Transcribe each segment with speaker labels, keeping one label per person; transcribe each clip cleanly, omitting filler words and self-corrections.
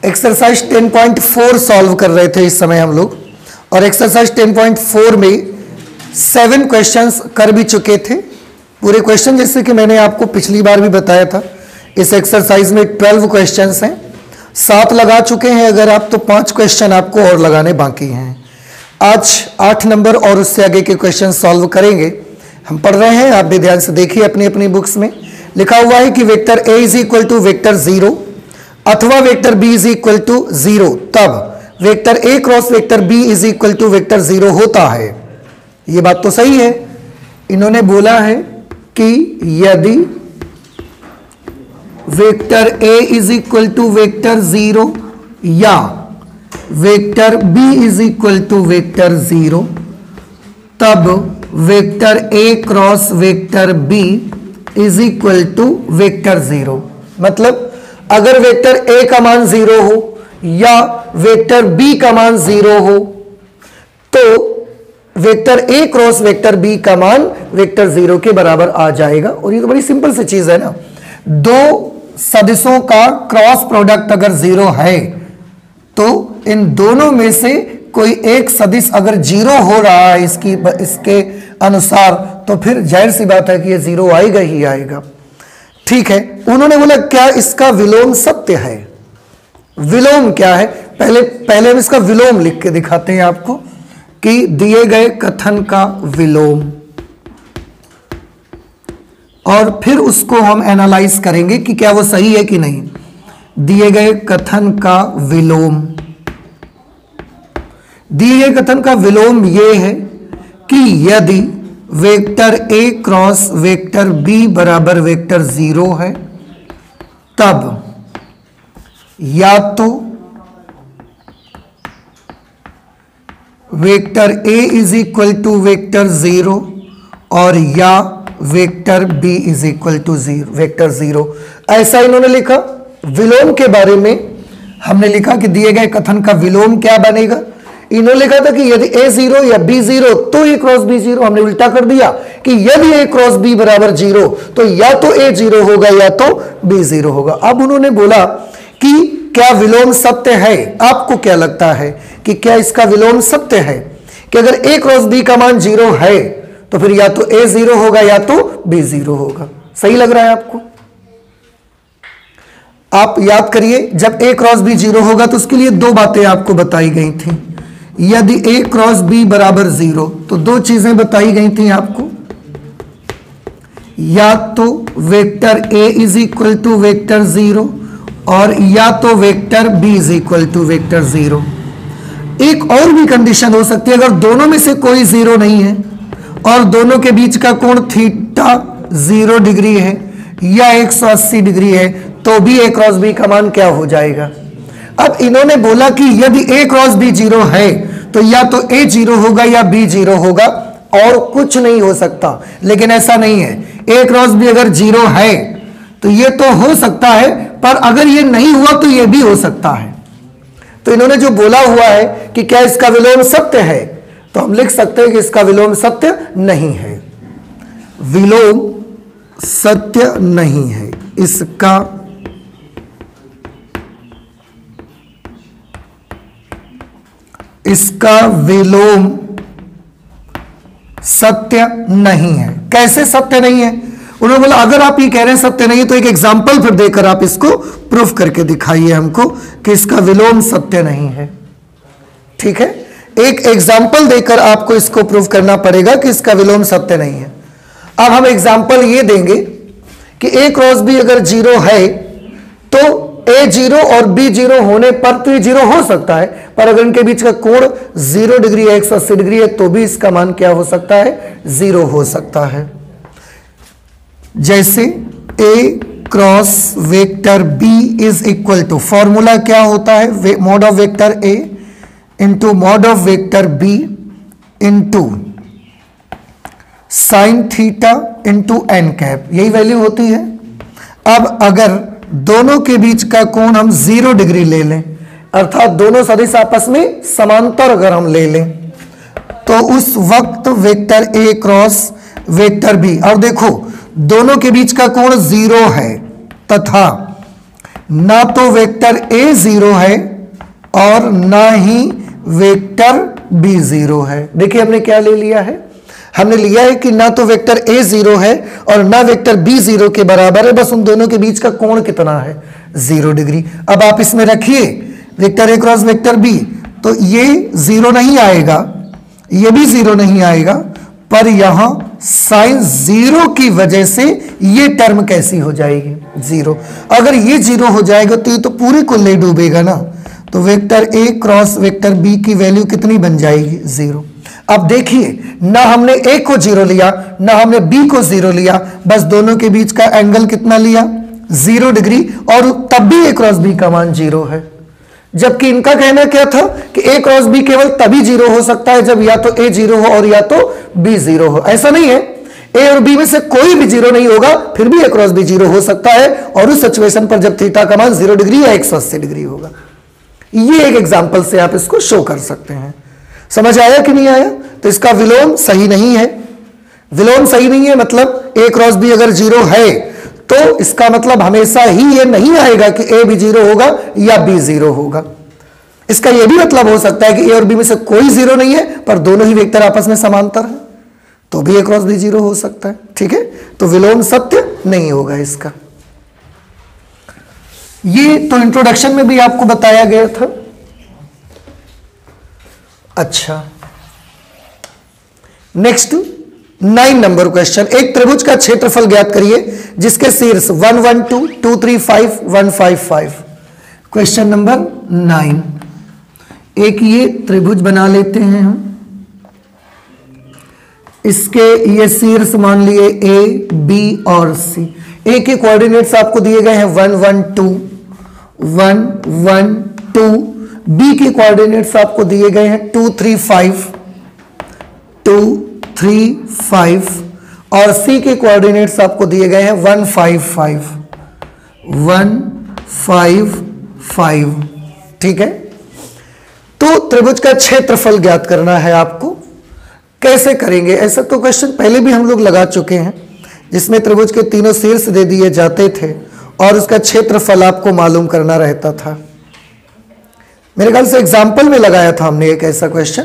Speaker 1: Exercise 10.4 solve कर रहे थे इस समय हम लोग, और एक्सरसाइज 10.4 में 7 क्वेश्चंस कर भी चुके थे। पूरे क्वेश्चन जैसे कि मैंने आपको पिछली बार भी बताया था, इस एक्सरसाइज में 12 क्वेश्चंस हैं। 7 लगा चुके हैं अगर आप, तो 5 क्वेश्चन आपको और लगाने बाकी हैं। आज 8 नंबर और उससे आगे के क्वेश्चन सॉल्व करेंगे। हम पढ़ रहे हैं, आप भी ध्यान से देखिए अपनी अपनी बुक्स में। लिखा हुआ है कि vector A is equal to vector 0 अथवा vector B is equal to 0, तब vector A cross vector B is equal to vector 0 होता है। ये बात तो सही है। इन्होंने बोला है कि यदि vector A is equal to vector 0 या vector B is equal to vector 0, तब vector A cross vector B is equal to vector 0। मतलब अगर वेक्टर ए का मान 0 हो या वेक्टर बी का मान 0 हो, तो vector A cross vector B का मान वेक्टर 0 के बराबर आ जाएगा। और ये तो बड़ी सिंपल सी चीज है ना। दो सदिशों का क्रॉस प्रोडक्ट अगर 0 है, तो इन दोनों में से कोई एक सदिश अगर 0 हो रहा है इसके अनुसार, तो फिर जाहिर सी बात है कि ये 0 आएगा ही आएगा। ठीक है। उन्होंने बोला क्या इसका विलोम सत्य है? विलोम क्या है? पहले हम इसका विलोम लिख के दिखाते हैं आपको कि दिए गए कथन का विलोम, और फिर उसको हम एनालाइज करेंगे कि क्या वो सही है कि नहीं। दिए गए कथन का विलोम, दिए गए कथन का विलोम ये है कि यदि vector A cross vector B बराबर वेक्टर 0 है, तब या तो vector A is equal to vector 0 और या vector B is equal to vector 0। ऐसा इन्होंने लिखा। विलोम के बारे में हमने लिखा कि दिए गए कथन का विलोम क्या बनेगा। इन्होंने लिखा था कि यदि a 0 या b 0 तो a क्रॉस b 0। हमने उल्टा कर दिया कि यदि a क्रॉस b बराबर 0 तो या तो a 0 होगा या तो b 0 होगा। अब उन्होंने बोला कि क्या विलोम सत्य है? आपको क्या लगता है कि क्या इसका विलोम सत्य है कि अगर a क्रॉस b का मान 0 है तो फिर या तो a 0 होगा या तो b 0 होगा? सही लग रहा है आपको? आप याद करिए, जब a क्रॉस b 0 होगा तो उसके लिए 2 बातें आपको बताई गई थी। यदि a क्रॉस b बराबर 0, तो 2 चीजें बताई गई थी आपको। या तो vector a is equal to vector 0 और या तो vector b is equal to vector 0। एक और भी कंडीशन हो सकती है, अगर दोनों में से कोई 0 नहीं है और दोनों के बीच का कोण थीटा 0 डिग्री है या 180 डिग्री है, तो भी a क्रॉस b का मान क्या हो जाएगा? अब इन्होंने बोला कि यदि a क्रॉस b 0 है तो या तो a 0 होगा या b 0 होगा, और कुछ नहीं हो सकता। लेकिन ऐसा नहीं है। a क्रॉस b अगर 0 है तो ये तो हो सकता है, पर अगर ये नहीं हुआ तो ये भी हो सकता है। तो इन्होंने जो बोला हुआ है कि क्या इसका विलोम सत्य है, तो हम लिख सकते हैं कि इसका विलोम सत्य नहीं है। विलोम सत्य नहीं है, इसका विलोम सत्य नहीं है। कैसे सत्य नहीं है? उन्होंने बोला अगर आप ये कह रहे हैं सत्य नहीं है, तो एक एग्जाम्पल फिर देकर आप इसको प्रूफ करके दिखाइए हमको कि इसका विलोम सत्य नहीं है। ठीक है, एक एग्जाम्पल देकर आपको इसको प्रूफ करना पड़ेगा कि इसका विलोम सत्य नहीं है। अब हम एग्जाम्पल ये देंगे कि a क्रॉस b अगर 0 है तो a 0 और b 0 होने पर तो ये 0 हो सकता है, पर अगर इनके बीच का कोण 0 डिग्री है, 180 डिग्री है, तो भी इसका मान क्या हो सकता है? 0 हो सकता है। जैसे a cross vector b is equal to, formula क्या होता है? Mod of vector a into mod of vector b into sine theta into N cap, यही वैल्यू होती है। अब अगर दोनों के बीच का कोण हम 0 डिग्री ले लें, अर्थात दोनों सदिश आपस में समांतर अगर हम ले लें, तो उस वक्त vector a cross vector b, और देखो दोनों के बीच का कोण 0 है तथा ना तो वेक्टर ए 0 है और ना ही वेक्टर बी 0 है। देखिए हमने क्या ले लिया है, हमने लिया है कि ना तो वेक्टर ए 0 है और ना वेक्टर बी 0 के बराबर है, बस उन दोनों के बीच का कोण कितना है 0 डिग्री। अब आप इसमें रखिए vector A cross vector B, तो ये 0 नहीं आएगा, ये भी 0 नहीं आएगा, पर यहां साइन 0 की वजह से ये टर्म कैसी हो जाएगी 0। अगर ये 0 हो जाएगा तो ये तो पूरे को ले डूबेगा ना, तो vector A cross vector B की वैल्यू कितनी बन जाएगी 0। अब देखिए ना हमने ए को 0 लिया ना हमने बी को 0 लिया, बस दोनों के बीच का एंगल कितना लिया 0 डिग्री, और तब भी ए क्रॉस बी का मान 0 है। जबकि इनका कहना क्या था कि ए क्रॉस बी केवल तभी 0 हो सकता है जब या तो ए 0 हो और या तो बी 0 हो। ऐसा नहीं है, ए और बी में से कोई भी 0 नहीं होगा, फिर भी ए क्रॉस बी 0 हो सकता है, और उस सिचुएशन पर जब थीटा का मान 0 डिग्री या 180 डिग्री होगा। ये एक एग्जांपल से आप इसको शो कर सकते हैं। समझ आया कि नहीं आया? तो इसका विलोम सही नहीं है, विलोम सही नहीं है मतलब ए क्रॉस बी अगर 0 है तो इसका मतलब हमेशा ही ये नहीं आएगा कि ए भी 0 होगा या बी 0 होगा। इसका यह भी मतलब हो सकता है कि ए और बी में से कोई 0 नहीं है पर दोनों ही वेक्टर आपस में समांतर है, तो भी ए क्रॉस बी 0 हो सकता है। ठीक है, तो विलोम सत्य नहीं होगा इसका। ये तो इंट्रोडक्शन में भी आपको बताया गया था। अच्छा, नेक्स्ट 9 नंबर क्वेश्चन, एक त्रिभुज का क्षेत्रफल ज्ञात करिए जिसके शीर्ष 1 1 2 2 3 5 1 5 5। क्वेश्चन नंबर 9, एक ये त्रिभुज बना लेते हैं हम, इसके ये शीर्ष मान लिए ए बी और सी। ए के कोऑर्डिनेट्स आपको दिए गए हैं 1 1 2 1 1 2, बी के कोऑर्डिनेट्स आपको दिए गए हैं 2 3 5 2 3 5, और सी के कोऑर्डिनेट्स आपको दिए गए हैं 1 5 5 1 5 5। ठीक है, तो त्रिभुज का क्षेत्रफल ज्ञात करना है आपको। कैसे करेंगे? ऐसा तो क्वेश्चन पहले भी हम लोग लगा चुके हैं जिसमें त्रिभुज के तीनों शीर्ष दे दिए जाते थे और उसका क्षेत्रफल आपको मालूम करना रहता था। मेरे ख्याल से एग्जाम्पल में लगाया था हमने एक ऐसा क्वेश्चन।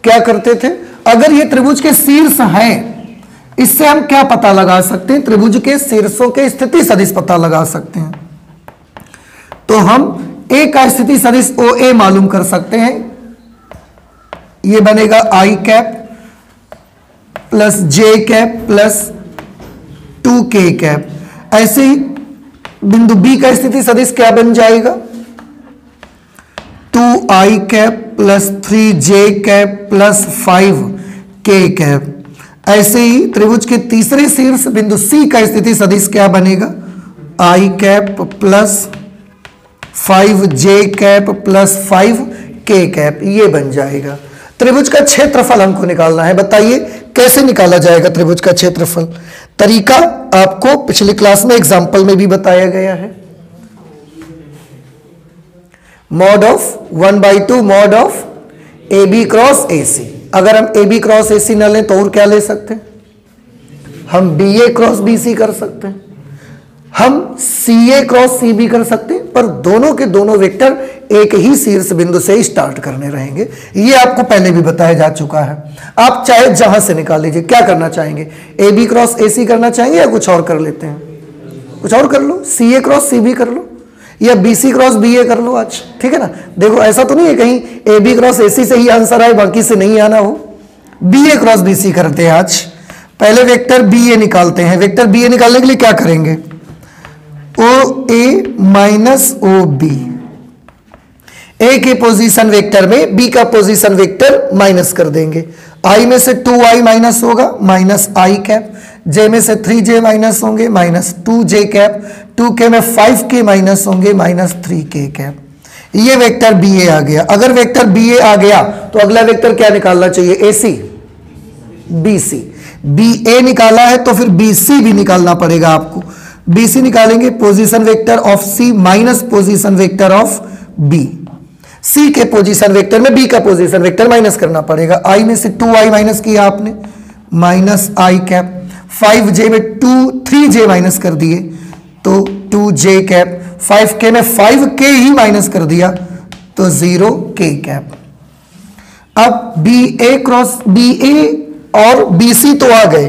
Speaker 1: क्या करते थे, अगर ये त्रिभुज के शीर्ष हैं, इससे हम क्या पता लगा सकते हैं? त्रिभुज के शीर्षों के स्थिति सदिश पता लगा सकते हैं। तो हम ए का स्थिति सदिश ओ ए मालूम कर सकते हैं, ये बनेगा आई cap plus J cap plus 2 के कैप। ऐसे ही बिंदु बी का स्थिति सदिश क्या बन जाएगा 2 आई कैप प्लस 3 जे कैप प्लस 5 के कैप। ऐसे ही त्रिभुज के तीसरे शीर्ष बिंदु सी का स्थिति सदिश क्या बनेगा आई कैप प्लस 5 जे कैप प्लस 5 के कैप, ये बन जाएगा। त्रिभुज का क्षेत्रफल हमको निकालना है, बताइए कैसे निकाला जाएगा त्रिभुज का क्षेत्रफल? तरीका आपको पिछली क्लास में एग्जाम्पल में भी बताया गया है। Mod of 1/2 mod of A B cross A C. अगर हम ए बी क्रॉस ए सी न लें तो और क्या ले सकते हैं? हम बी ए क्रॉस बी सी कर सकते हैं, हम सी ए क्रॉस सी बी कर सकते हैं, पर दोनों के दोनों वेक्टर एक ही शीर्ष बिंदु से स्टार्ट करने रहेंगे। ये आपको पहले भी बताया जा चुका है। आप चाहे जहां से निकाल लीजिए। क्या करना चाहेंगे, ए बी क्रॉस ए सी करना चाहेंगे या कुछ और कर लेते हैं? कुछ और कर लो, सी ए क्रॉस सी बी कर लो या बी सी क्रॉस बी ए कर लो आज। ठीक है ना, देखो ऐसा तो नहीं है कहीं ए बी क्रॉस ए सी से ही आंसर आए बाकी से नहीं आना हो। बी ए क्रॉस बी सी करते हैं आज। पहले वेक्टर बी ए निकालते हैं। वेक्टर बी ए निकालने के लिए क्या करेंगे, ओ ए माइनस ओ बी। ए के पोजीशन वेक्टर में बी का पोजीशन वेक्टर माइनस कर देंगे। आई में से 2i माइनस होगा माइनस आई कैप, जे में से 3j माइनस होंगे माइनस 2j कैप, 2k में 5k माइनस होंगे माइनस 3k कैप। ये वेक्टर बी ए आ गया। अगर वेक्टर बी ए आ गया तो अगला वेक्टर क्या निकालना चाहिए, ए सी बी सी। बी ए निकाला है तो फिर बी सी भी निकालना पड़ेगा आपको। बी सी निकालेंगे position vector of C minus position vector of B. C के पोजीशन वेक्टर में बी का पोजीशन वेक्टर माइनस करना पड़ेगा। आई में से 2i माइनस किया आपने माइनस आई कैप, 5j में 3j माइनस कर दिए तो 2j कैप, 5k में 5k ही माइनस कर दिया तो 0k कैप। अब BA क्रॉस BA और BC तो आ गए,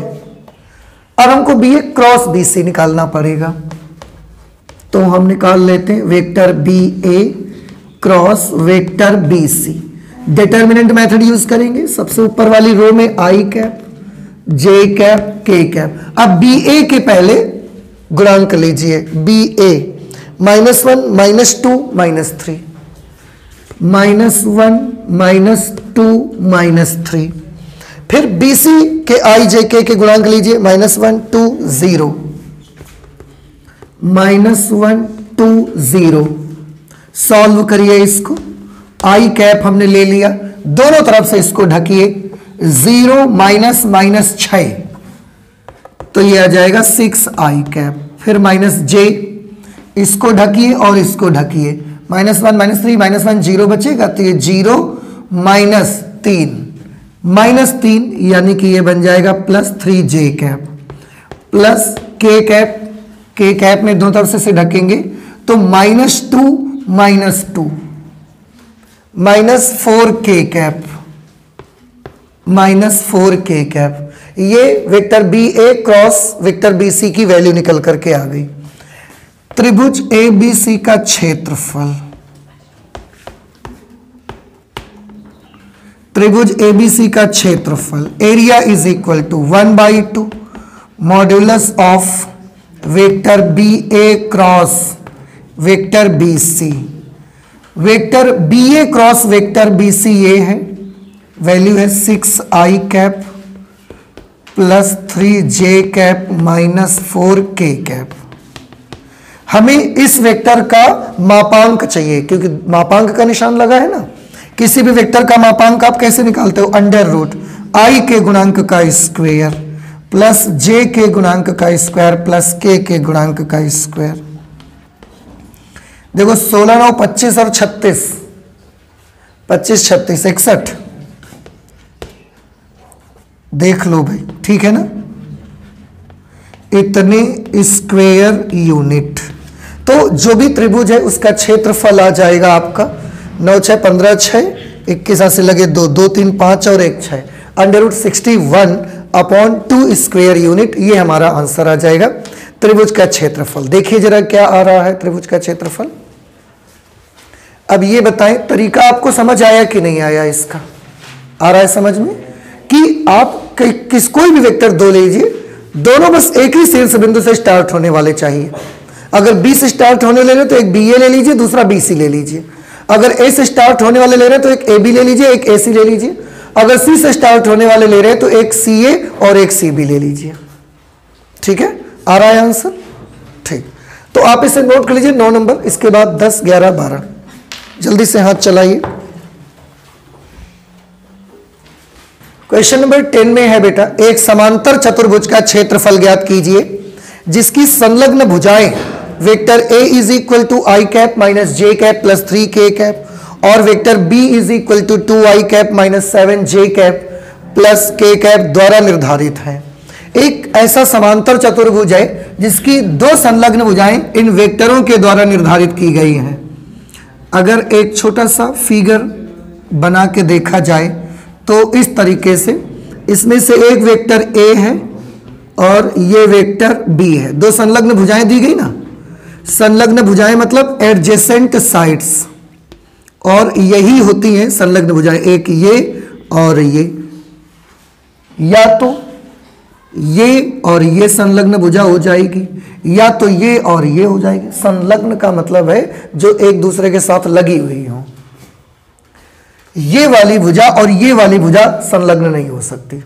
Speaker 1: अब हमको BA क्रॉस BC निकालना पड़ेगा। तो हम निकाल लेते हैं vector BA cross vector BC। Determinant method use करेंगे, सबसे ऊपर वाली रो में I cap, J cap, K cap. अब BA के पहले गुणांक लीजिए, BA -1 -2 -3, -1 -2 -3। फिर BC के I J K के गुणांक लीजिए, -1 2 0, -1 2 0। सॉल्व करिए इसको, I कैप हमने ले लिया, दोनों तरफ से इसको ढकिए, 0 -6 तो ये आ जाएगा 6I कैप। फिर -J, इसको ढकिए और इसको ढकिए, -1 -3 -1 0 बचेगा तो ये 0 -3 यानी कि ये बन जाएगा +3J cap plus K cap. K cap में दोनों तरफ से ढकेंगे तो -2 -4K कैप, -4K कैप। ये vector BA cross vector BC की वैल्यू निकल करके आ गई। त्रिभुज ABC का क्षेत्रफल, त्रिभुज ABC का क्षेत्रफल area is equal to 1/2 modulus of vector BA cross vector BC। Vector BA cross vector BC ये है, वैल्यू है 6I cap plus 3J cap -4K cap. हमें इस वेक्टर का मापांक चाहिए, क्योंकि मापांक का निशान लगा है ना। किसी भी वेक्टर का मापांक आप कैसे निकालते हो, √I के गुणांक का स्क्वायर प्लस J के गुणांक का स्क्वायर प्लस K के गुणांक का स्क्वायर। देखो 16 9 25 और 36, 25 36 61, देख लो भाई, ठीक है ना। इतने स्क्वायर यूनिट, तो जो भी त्रिभुज है उसका क्षेत्रफल आ जाएगा आपका 9 6 15 6, 21 से लगे 2 2 3 5 और 1 6, √61/2 स्क्वायर यूनिट। ये हमारा आंसर आ जाएगा त्रिभुज का क्षेत्रफल। देखिए जरा क्या आ रहा है त्रिभुज का क्षेत्रफल। अब ये बताएं तरीका आपको समझ आया कि नहीं आया, इसका आ रहा है समझ में कि आप कोई भी वेक्टर दो लीजिए, दोनों बस एक ही शीर्ष बिंदु से स्टार्ट होने वाले चाहिए। अगर बी से स्टार्ट होने ले रहे तो एक BA ले लीजिए, दूसरा BC ले लीजिए। अगर A से स्टार्ट होने वाले ले रहे हैं तो एक AB ले लीजिए, एक AC ले लीजिए। अगर C से स्टार्ट होने वाले ले रहे हैं तो एक CA और एक CB ले लीजिए। ठीक है, आ रहा है आंसर। ठीक, तो आप इसे नोट कर लीजिए 9 नंबर, इसके बाद 10 11 12। जल्दी से हाथ चलाइए। क्वेश्चन नंबर 10 में है बेटा, एक समांतर चतुर्भुज का क्षेत्रफल ज्ञात कीजिए जिसकी संलग्न भुजाएं vector A is equal to I cap -J cap plus 3K cap और vector B is equal to 2I cap -7J cap plus K cap द्वारा निर्धारित है। एक ऐसा समांतर चतुर्भुज है जिसकी दो संलग्न भुजाएं इन वेक्टरों के द्वारा निर्धारित की गई हैं। अगर एक छोटा सा फिगर बना के देखा जाए तो इस तरीके से, इसमें से एक वेक्टर A है और ये वेक्टर B है। दो संलग्न भुजाएं दी गई ना, संलग्न भुजाएं मतलब एडजेसेंट साइड्स, और यही होती हैं संलग्न भुजाएं, एक ये और ये, या तो ये और ये संलग्न भुजा हो जाएगी या तो ये और ये हो जाएगी। संलग्न का मतलब है जो एक दूसरे के साथ लगी हुई हो। ये वाली भुजा और ये वाली भुजा संलग्न नहीं हो सकती,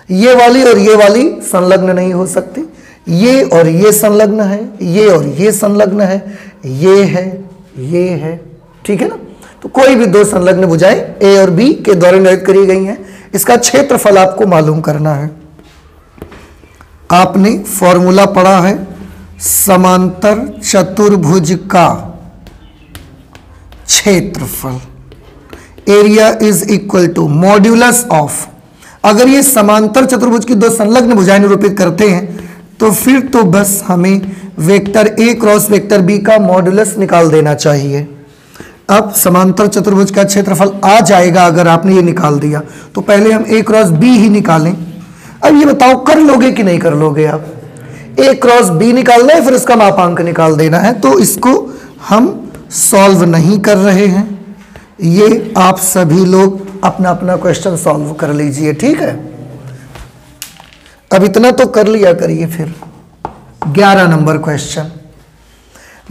Speaker 1: ये वाली और ये वाली संलग्न नहीं हो सकती। ये और ये संलग्न है, ये और ये संलग्न है, ये है, ठीक है ना। तो कोई भी दो संलग्न भुजाएं A और B के द्वारा निर्धारित करी गई हैं। इसका क्षेत्रफल आपको मालूम करना है। आपने फॉर्मूला पढ़ा है समांतर चतुर्भुज का क्षेत्रफल, area is equal to modulus of अगर ये समांतर चतुर्भुज की दो संलग्न भुजाएं निरूपित करते हैं तो फिर तो बस हमें vector A cross vector B का मॉडुलस निकाल देना चाहिए। अब समांतर चतुर्भुज का क्षेत्रफल आ जाएगा अगर आपने ये निकाल दिया, तो पहले हम ए क्रॉस बी ही निकालें। अब ये बताओ कर लोगे कि नहीं कर लोगे आप? ए क्रॉस बी निकालना है, फिर उसका मापांक निकाल देना है, तो इसको हम सॉल्व नहीं कर रहे हैं। ये आप सभी लोग अपना अपना क्वेश्चन सॉल्व कर लीजिए, ठीक है। अब इतना तो कर लिया करिए। फिर 11 नंबर क्वेश्चन,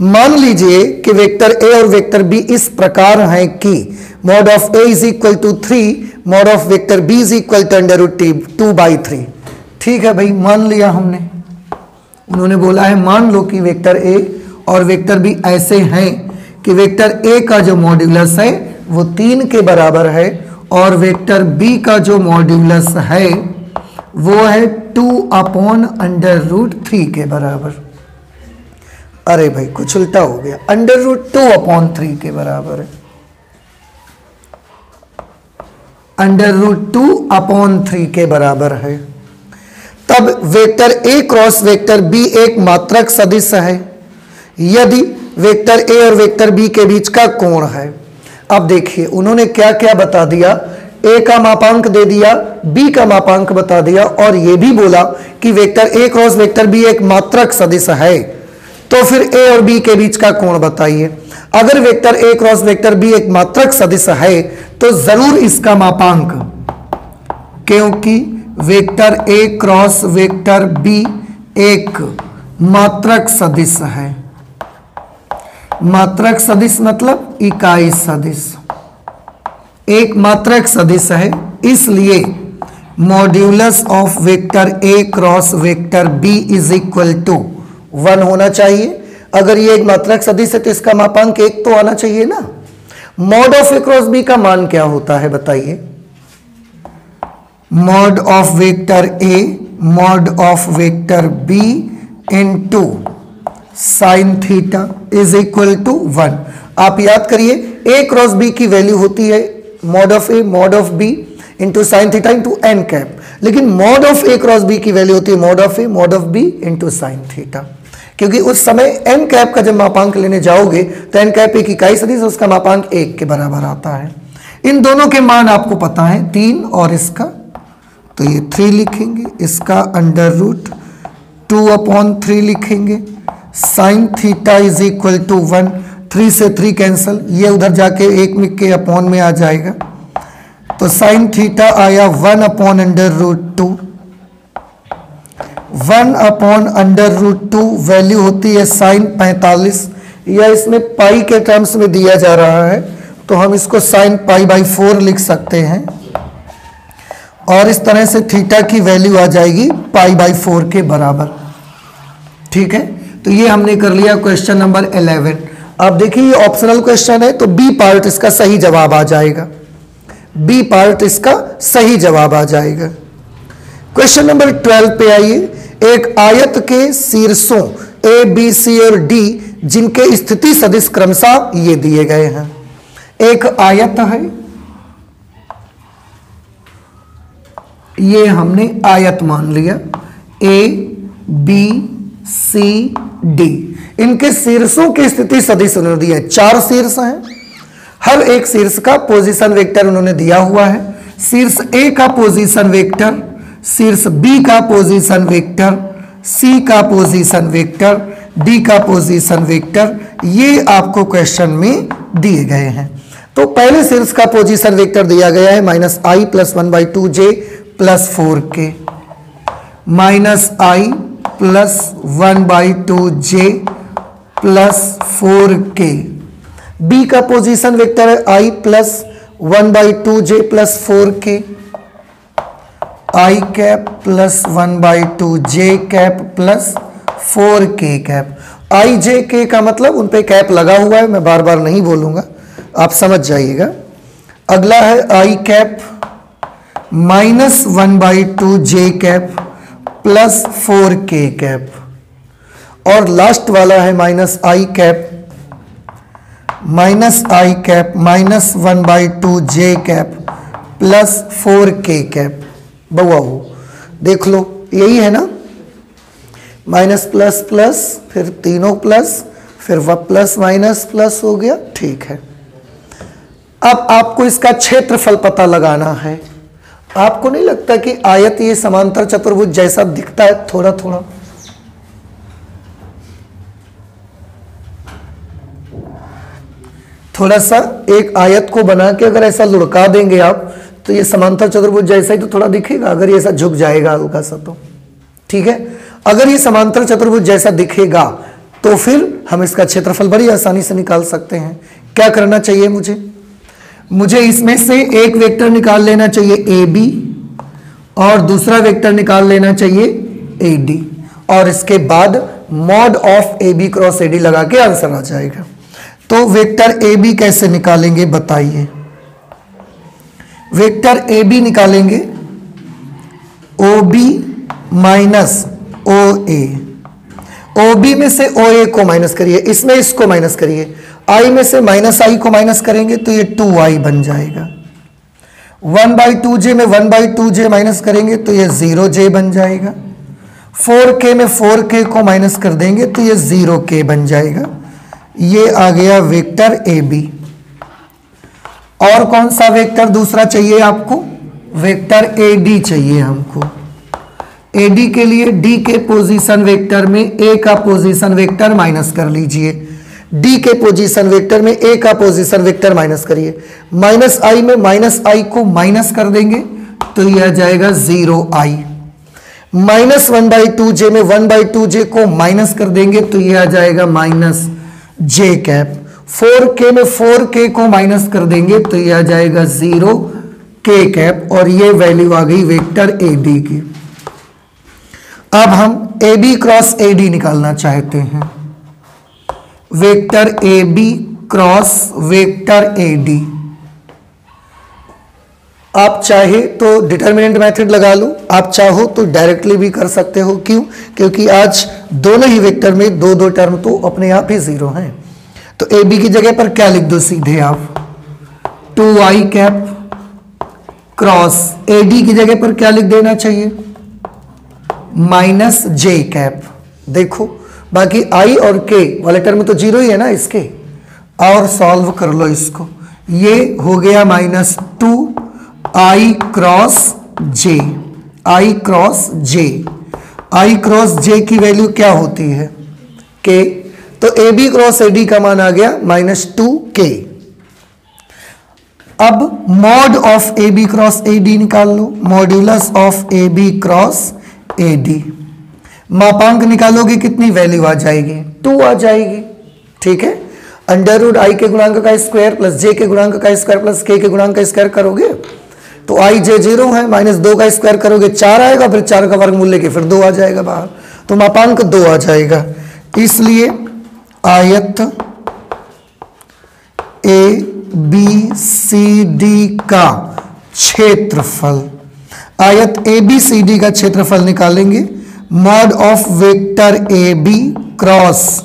Speaker 1: मान लीजिए कि वेक्टर ए और वेक्टर बी इस प्रकार हैं कि mod of A is equal to 3, mod of vector B is equal to √2/3। ठीक है भाई, मान लिया हमने। उन्होंने बोला है मान लो कि वेक्टर ए और वेक्टर बी ऐसे हैं कि वेक्टर ए का जो मॉड्यूलस है वो 3 के बराबर है और वेक्टर बी का जो मॉड्यूलस है वो है 2/√3 के बराबर। अरे भाई कुछ उल्टा हो गया, √2/3 के बराबर है, √2/3 के बराबर है। तब vector A cross vector B एक मात्रक सदिश है यदि वेक्टर ए और वेक्टर बी के बीच का कोण है। अब देखिए उन्होंने क्या क्या बता दिया, ए का मापांक दे दिया, बी का मापांक बता दिया और यह भी बोला कि vector A cross vector B एक मात्रक सदिश है। तो फिर ए और बी के बीच का कोण बताइए। अगर vector A cross vector B एक मात्रक सदिश है तो जरूर इसका मापांक, क्योंकि vector A cross vector B एक मात्रक सदिश है। मात्रक सदिश मतलब इकाई सदिश, एक मात्रक सदिश है, इसलिए modulus of vector A cross vector B is equal to 1 होना चाहिए। अगर ये एक मात्रक सदिश है तो इसका मापांक 1 तो आना चाहिए ना। Mod of A cross B का मान क्या होता है बताइए? Mod of vector A mod of vector B into sine theta is equal to 1। आप याद करिए ए क्रॉस बी की वैल्यू होती है mod of A mod of B into sine theta into N cap, लेकिन mod of A cross B की value होती है mod of A mod of B into sine theta, क्योंकि उस समय एन कैप का जब मापांक लेने जाओगे तो एन कैप एक इकाई सदिश, उसका मापांक 1 के बराबर आता है। इन दोनों के मान आपको पता है 3 और इसका, तो ये 3 लिखेंगे, इसका √2/3 लिखेंगे। Sine theta is equal to 1, 3 से 3 कैंसल, ये उधर जाके 1 में के अपॉन में आ जाएगा, तो साइन थीटा आया 1/√2। 1/√2 वैल्यू होती है साइन 45, या इसमें पाई के टर्म्स में दिया जा रहा है तो हम इसको साइन π/4 लिख सकते हैं, और इस तरह से थीटा की वैल्यू आ जाएगी π/4 के बराबर। ठीक है, तो ये हमने कर लिया क्वेश्चन नंबर 11। अब देखिए ये ऑप्शनल क्वेश्चन है तो बी पार्ट इसका सही जवाब आ जाएगा, बी पार्ट इसका सही जवाब आ जाएगा। क्वेश्चन नंबर 12 पे आइए। एक आयत के शीर्षों ए बी सी और डी जिनके स्थिति सदिश क्रमशः ये दिए गए हैं। एक आयत है, ये हमने आयत मान लिया, ए बी सी डी, इनके शीर्षों की स्थिति सदिश उन्होंने दिया है। 4 शीर्ष हैं, हर एक शीर्ष का पोजीशन वेक्टर उन्होंने दिया हुआ है। शीर्ष ए का पोजीशन वेक्टर, शीर्ष बी का पोजीशन वेक्टर, सी का पोजीशन वेक्टर, डी का पोजीशन वेक्टर, ये आपको क्वेश्चन में दिए गए हैं। तो पहले शीर्ष का पोजीशन वेक्टर दिया गया है -i + 1/2j + 4k, -i + 1/2j + 4k। B का पोजीशन वेक्टर है i + 1/2j + 4k, i cap + 1/2j cap + 4k cap. i j k का मतलब उन पे कैप लगा हुआ है, मैं बार बार नहीं बोलूंगा, आप समझ जाइएगा। अगला है i cap -1/2j cap + 4k cap, और लास्ट वाला है -i cap -1/2j cap + 4k cap. बउआ हो, देख लो यही है ना, माइनस प्लस प्लस फिर तीनों प्लस फिर वह प्लस माइनस प्लस हो गया, ठीक है। अब आपको इसका क्षेत्रफल पता लगाना है। आपको नहीं लगता कि आयत ये समांतर चतुर्भुज जैसा दिखता है थोड़ा थोड़ा? थोड़ा सा एक आयत को बना के अगर ऐसा लुढ़का देंगे आप तो ये समांतर चतुर्भुज जैसा ही तो थोड़ा दिखेगा, अगर ये ऐसा झुक जाएगा हल्का सा तो, ठीक है। अगर ये समांतर चतुर्भुज जैसा दिखेगा तो फिर हम इसका क्षेत्रफल बड़ी आसानी से निकाल सकते हैं। क्या करना चाहिए मुझे इसमें से एक वेक्टर निकाल लेना चाहिए ए बी और दूसरा वेक्टर निकाल लेना चाहिए ए डी, और इसके बाद mod of A B cross A D लगा के आंसर आ जाएगा। तो वेक्टर ए बी कैसे निकालेंगे बताइए। वेक्टर ए बी निकालेंगे ओ बी माइनस ओ ए, ओ बी में से ओ ए को माइनस करिए, इसमें इसको माइनस करिए, आई में से माइनस आई को माइनस करेंगे तो ये 2i बन जाएगा। 1/2j में 1/2j माइनस करेंगे तो ये 0j बन जाएगा। 4k में 4k को माइनस कर देंगे तो ये 0k बन जाएगा। ये आ गया वेक्टर ए बी। और कौन सा वेक्टर दूसरा चाहिए आपको? वेक्टर ए डी चाहिए हमको। ए डी के लिए डी के पोजीशन वेक्टर में ए का पोजीशन वेक्टर माइनस कर लीजिए, डी के पोजीशन वेक्टर में ए का पोजीशन वेक्टर माइनस करिए। माइनस आई में माइनस आई को माइनस कर देंगे तो यह आ जाएगा 0i। माइनस 1/2j में 1/2j को माइनस कर देंगे तो यह आ जाएगा माइनस j कैप। 4k में 4k को माइनस कर देंगे तो यह आ जाएगा 0k कैप, और ये वैल्यू आ गई वेक्टर ए डी की। अब हम A B cross A D निकालना चाहते हैं। Vector A B cross vector A D, आप चाहे तो डिटर्मिनेंट मेथड लगा लो, आप चाहो तो डायरेक्टली भी कर सकते हो। क्यों? क्योंकि आज दोनों ही वेक्टर में दो दो टर्म तो अपने आप ही जीरो हैं। तो ए बी की जगह पर क्या लिख दो सीधे आप, 2i cap cross A D की जगह पर क्या लिख देना चाहिए, माइनस j कैप। देखो बाकी i और k वाले टर्म तो जीरो ही है ना इसके, और सॉल्व कर लो इसको। ये हो गया -2i cross j, i cross j। i cross j की वैल्यू क्या होती है, k। तो A B cross A D का मान आ गया -2k। अब mod of A B cross A D निकाल लो, modulus of A B cross A D. मापांक निकालोगे कितनी वैल्यू आ जाएगी, 2 आ जाएगी, ठीक है। अंडर आई के गुणांक का स्क्वायर प्लस जे के गुणांक का स्क्वायर प्लस के गुणांक का स्क्वायर करोगे तो आई जे 0 है, -2 का स्क्वायर करोगे 4 आएगा, फिर 4 का वर्गमूल लेके फिर 2 आ जाएगा बाहर, तो मापांक 2 आ जाएगा। इसलिए आयत ए बी सी डी का क्षेत्रफल, आयत ए बी सी डी का क्षेत्रफल निकालेंगे mod of vector A B cross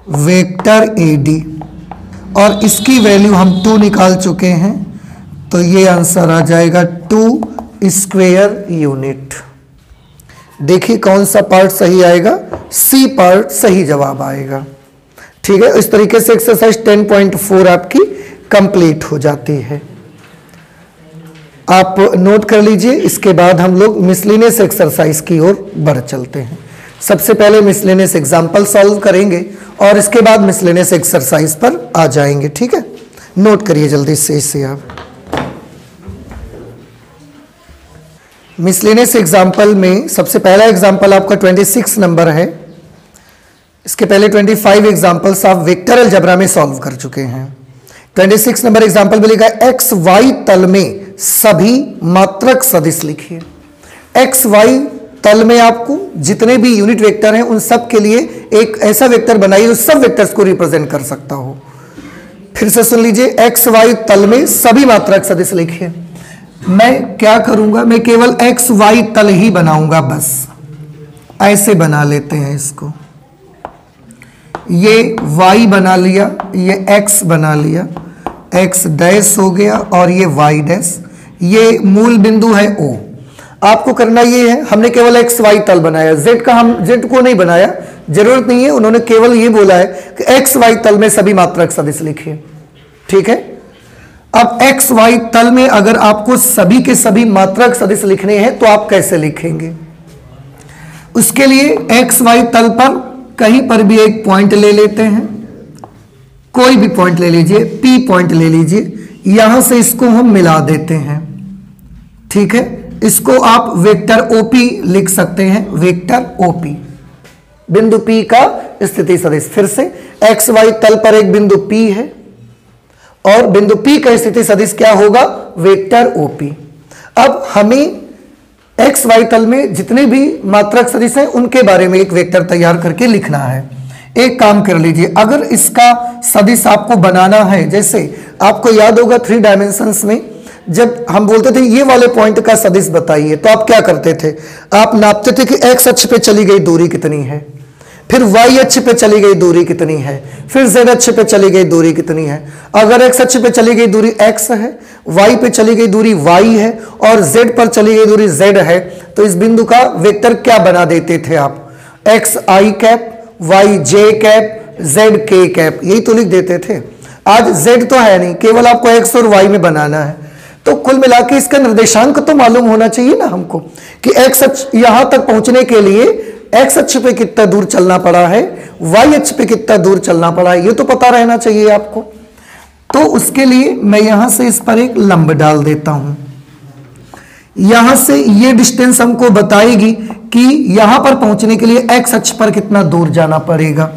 Speaker 1: vector A D, और इसकी वैल्यू हम 2 निकाल चुके हैं तो ये आंसर आ जाएगा 2 स्क्वायर यूनिट। देखिए कौन सा पार्ट सही आएगा, सी पार्ट सही जवाब आएगा, ठीक है। इस तरीके से एक्सरसाइज 10.4 आपकी कंप्लीट हो जाती है। आप नोट कर लीजिए, इसके बाद हम लोग मिसलेनियस एक्सरसाइज की ओर बढ़ चलते हैं। सबसे पहले मिसलेनियस एग्जाम्पल सॉल्व करेंगे और इसके बाद मिसलेनियस एक्सरसाइज पर आ जाएंगे, ठीक है। नोट करिए जल्दी से इसे आप। मिसलेनियस एग्जाम्पल में सबसे पहला एग्जाम्पल आपका 26 नंबर है। इसके पहले 25 एग्जाम्पल्स आप वेक्टर अलजेब्रा में सॉल्व कर चुके हैं। 26 नंबर एग्जाम्पल में लिखा है एक्स वाई तल में सभी मात्रक सदिश लिखिए। एक्स वाई तल में आपको जितने भी यूनिट वेक्टर हैं उन सब के लिए एक ऐसा वेक्टर बनाइए जो सब वेक्टर्स को रिप्रेजेंट कर सकता हो। फिर से सुन लीजिए, एक्स वाई तल में सभी मात्रक सदिश लिखिए। मैं क्या करूंगा, मैं केवल एक्स वाई तल ही बनाऊंगा, बस ऐसे बना लेते हैं इसको। ये y बना लिया, ये x बना लिया, x डैश हो गया और ये y डैश, ये मूल बिंदु है O। आपको करना ये है, हमने केवल एक्स वाई तल बनाया, जेड का हम जेड को नहीं बनाया, जरूरत नहीं है, उन्होंने केवल ये बोला है कि एक्स वाई तल में सभी मात्रक सदिश लिखिए। ठीक है, अब एक्स वाई तल में अगर आपको सभी के सभी मात्रक सदिश लिखने हैं तो आप कैसे लिखेंगे? उसके लिए एक्स वाई तल पर कहीं पर भी एक पॉइंट ले लेते हैं, कोई भी पॉइंट ले लीजिए, पी पॉइंट ले लीजिए, यहां से इसको हम मिला देते हैं। ठीक है, इसको आप वेक्टर ओपी लिख सकते हैं, वेक्टर ओपी, बिंदु पी का स्थिति सदिश। फिर से एक्स वाई तल पर एक बिंदु पी है और बिंदु पी का स्थिति सदिश क्या होगा? Vector OP. अब हमें एक्स वाई तल में जितने भी मात्रक सदिश हैं उनके बारे में एक वेक्टर तैयार करके लिखना है। एक काम कर लीजिए, अगर इसका सदिश आपको बनाना है, जैसे आपको याद होगा 3 डायमेंशंस में जब हम बोलते थे ये वाले पॉइंट का सदिश बताइए, तो आप क्या करते थे? आप नापते थे कि एक्स अक्ष पे चली गई दूरी कितनी है, फिर वाई अक्ष पे चली गई दूरी कितनी है, फिर जेड अक्ष पे चली गई दूरी कितनी है। अगर एक्स अक्ष पे चली गई दूरी एक्स है, वाई पे चली गई दूरी वाई है और जेड पर चली गई दूरी जेड है, तो इस बिंदु का वेक्टर क्या बना देते थे आप? एक्स आई कैप, वाई जे कैप, जेड के कैप, यही तो लिख देते थे। आज जेड तो है नहीं, केवल आपको एक्स और वाई में बनाना है, तो कुल मिला के इसका निर्देशांक तो मालूम होना चाहिए ना हमको कि एक्स अक्ष यहां तक पहुंचने के लिए एक्स अक्ष पे कितना दूर चलना पड़ा है, वाई अक्ष पे कितना दूर चलना पड़ा है, ये तो पता रहना चाहिए आपको। तो उसके लिए मैं यहां से इस पर एक लंब डाल देता हूं, यहां से ये डिस्टेंस हमको बताएगी कि यहां पर पहुंचने के लिए एक्स अक्ष पर कितना दूर जाना पड़ेगा।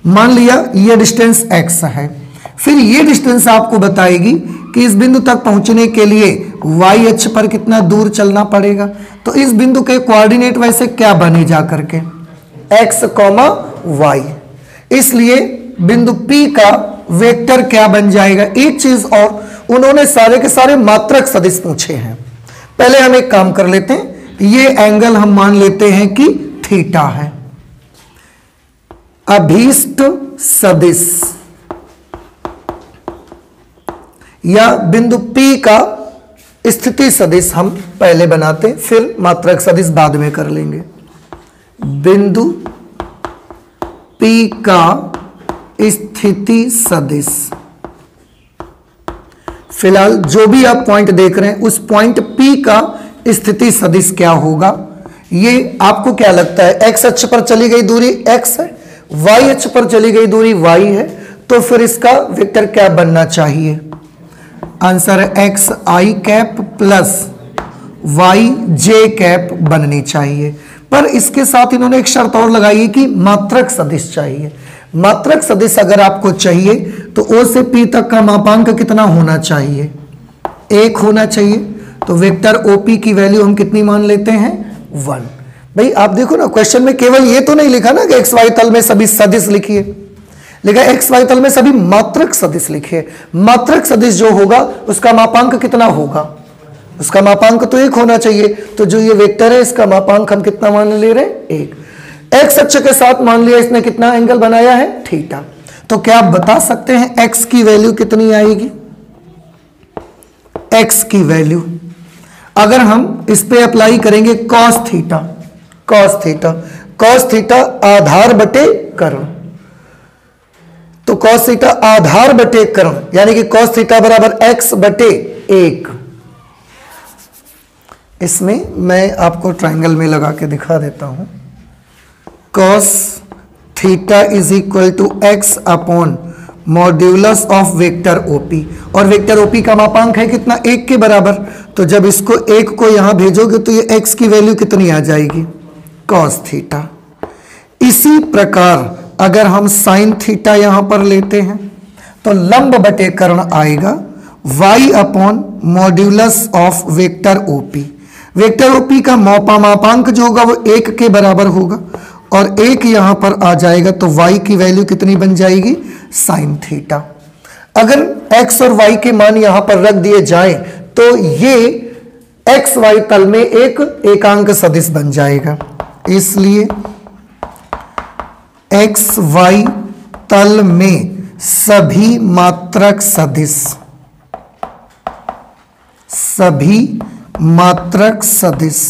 Speaker 1: मान लिया ये डिस्टेंस एक्स है, फिर ये डिस्टेंस आपको बताएगी कि इस बिंदु तक पहुंचने के लिए वाई अक्ष पर कितना दूर चलना पड़ेगा। तो इस बिंदु के कोऑर्डिनेट वैसे क्या बने जा करके? X comma Y. इसलिए बिंदु P का वेक्टर क्या बन जाएगा? एक चीज और, उन्होंने सारे के सारे मात्रक सदिश पूछे हैं। पहले हम एक काम कर लेते हैं, ये एंगल हम मान लेते हैं कि थीटा है। अभीष्ट सदिश या बिंदु P का स्थिति सदिश हम पहले बनाते, फिर मात्रक सदिश बाद में कर लेंगे। बिंदु P का स्थिति सदिश, फिलहाल जो भी आप पॉइंट देख रहे हैं उस पॉइंट P का स्थिति सदिश क्या होगा? ये आपको क्या लगता है? एक्स अक्ष पर चली गई दूरी x है, वाई अक्ष पर चली गई दूरी y है, तो फिर इसका वेक्टर क्या बनना चाहिए? आंसर है एक्स आई कैप प्लस वाई जे कैप बननी चाहिए। पर इसके साथ इन्होंने एक शर्त और लगाई है कि मात्रक सदिश चाहिए। मात्रक सदिश अगर आपको चाहिए तो O से P तक का मापांक कितना होना चाहिए? 1 होना चाहिए। तो वेक्टर OP की वैल्यू हम कितनी मान लेते हैं? 1। भाई आप देखो ना, क्वेश्चन में केवल ये तो नहीं लिखा ना कि एक्स वाई तल में सभी सदिश लिखिए, लिखा एक्स वाई तल में सभी मात्रक सदिश लिखिए। मात्रक सदिश जो होगा उसका मापांक कितना होगा? उसका मापांक तो 1 होना चाहिए। तो जो ये वेक्टर है इसका मापांक हम कितना मान ले रहे हैं? 1। एक्स अक्ष के साथ मान लिया इसने कितना एंगल बनाया है? थीटा। तो क्या आप बता सकते हैं एक्स की वैल्यू कितनी आएगी? एक्स की वैल्यू अगर हम इस पे अप्लाई करेंगे cos theta, cos theta, cos theta आधार बटे कर्ण, तो कॉस थीटा आधार बटे कर्ण यानी कि कॉस थीटा बराबर एक्स बटे 1। इसमें मैं आपको ट्रायंगल में लगा के दिखा देता हूं। Cos theta is equal to X upon modulus of vector OP, और वेक्टर ओपी का मापांक है कितना? 1 के बराबर। तो जब इसको 1 को यहां भेजोगे तो ये एक्स की वैल्यू कितनी आ जाएगी? Cos theta. इसी प्रकार अगर हम साइन थीटा यहां पर लेते हैं तो लंब बटे कर्ण आएगा y upon modulus of vector OP. Vector OP का मापांक जो होगा वो 1 के बराबर होगा और 1 यहां पर आ जाएगा तो y की वैल्यू कितनी बन जाएगी? Sine theta. अगर x और y के मान यहां पर रख दिए जाएं तो ये एक्स वाई तल में एक एकांक सदिश बन जाएगा। इसलिए एक्स वाई तल में सभी मात्रक सदिश, सभी मात्रक सदिश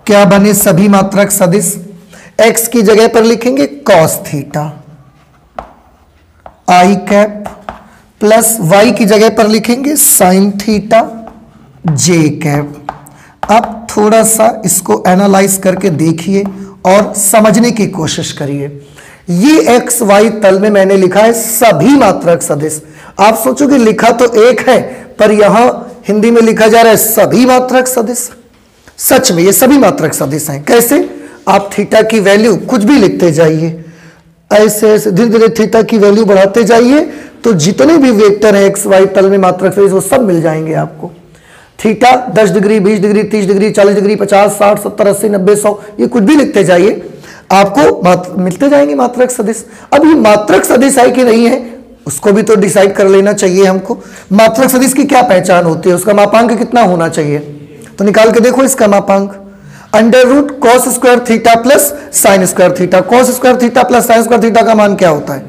Speaker 1: क्या बने सभी मात्रक सदिश? x की जगह पर लिखेंगे cos थीटा आई कैप प्लस y की जगह पर लिखेंगे sin थीटा j कैप। अब थोड़ा सा इसको एनालाइज करके देखिए और समझने की कोशिश करिए। ये x y तल में मैंने लिखा है सभी मात्रक सदिश। आप सोचोगे लिखा तो एक है, पर यहां हिंदी में लिखा जा रहा है सभी मात्रक सदिश। सच में ये सभी मात्रक सदिश हैं। कैसे? आप थीटा की वैल्यू कुछ भी लिखते जाइए, ऐसे ऐसे धीरे धीरे थीटा की वैल्यू बढ़ाते जाइए, तो जितने भी वेक्टर हैं एक्स वाई तल में मात्रक सदिश वो सब मिल जाएंगे आपको। Theta 10 degree, 20 degree, 30 degree, 40 degree, 50, 60, 70, 80, 90, 100, ये कुछ भी लिखते जाइए, आपको मिलते जाएंगे मात्रक सदिश। अब ये मात्रक सदिश है कि नहीं है, उसको भी तो डिसाइड कर लेना चाहिए हमको। मात्रक सदिश की क्या पहचान होती है, उसका मापांक कितना होना चाहिए? तो निकाल के देखो इसका मापांक, under root cos square theta plus sine square theta. Cos square theta plus sine square theta का मान क्या होता है?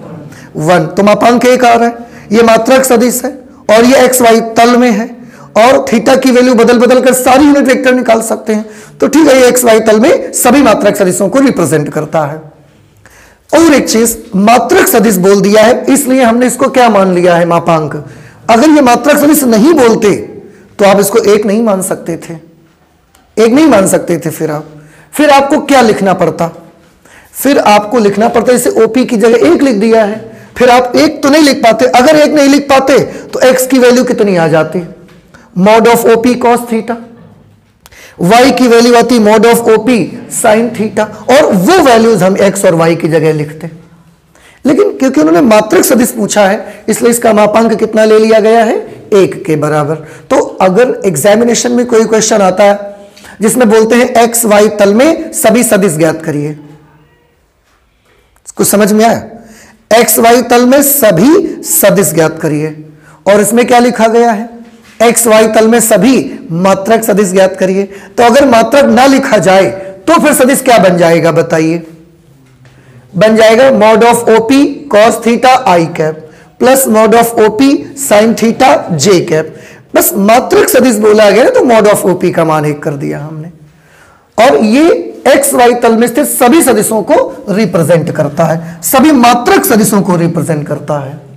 Speaker 1: 1। तो मापांक 1 आ रहा है। ये मात्रक सदिश है और ये एक्स वाई तल में है, और थीटा की वैल्यू बदल बदल कर सारी यूनिट वेक्टर निकाल सकते हैं। तो ठीक है, ये एक्स वाई तल में सभी मात्रक सदिशों को रिप्रेजेंट करता है। और एक चीज, मात्रक सदिश बोल दिया है इसलिए हमने इसको क्या मान लिया है? मापांक। अगर ये मात्रक सदिश नहीं बोलते तो आप इसको 1 नहीं मान सकते थे, 1 नहीं मान सकते थे। फिर आपको क्या लिखना पड़ता? फिर आपको लिखना पड़ता, जैसे ओपी की जगह 1 लिख दिया है, फिर आप 1 तो नहीं लिख पाते। अगर 1 नहीं लिख पाते तो एक्स की वैल्यू कितनी आ जाती? Mod of OP cos theta. y की वैल्यू आती mod of OP sine theta, और वो वैल्यूज हम x और y की जगह लिखते। लेकिन क्योंकि उन्होंने मात्रक सदिश पूछा है इसलिए इसका मापांक कितना ले लिया गया है? 1 के बराबर। तो अगर एग्जामिनेशन में कोई क्वेश्चन आता है जिसमें बोलते हैं एक्स वाई तल में सभी सदिश ज्ञात करिए, कुछ समझ में आया? एक्स वाई तल में सभी सदिश ज्ञात करिए, और इसमें क्या लिखा गया है? एक्स वाई तल में सभी मात्रक सदिश ज्ञात करिए। तो अगर मात्रक ना लिखा जाए तो फिर सदिश क्या बन जाएगा बताइए? बन जाएगा mod of OP cos theta I cap plus mod of OP sine theta J cap. बस मात्रक सदिश बोला गया तो मॉड ऑफ ओपी का मान 1 कर दिया हमने, और ये एक्स वाई तल में स्थित सभी सदिशों को रिप्रेजेंट करता है, सभी मात्रक सदिशों को रिप्रेजेंट करता है।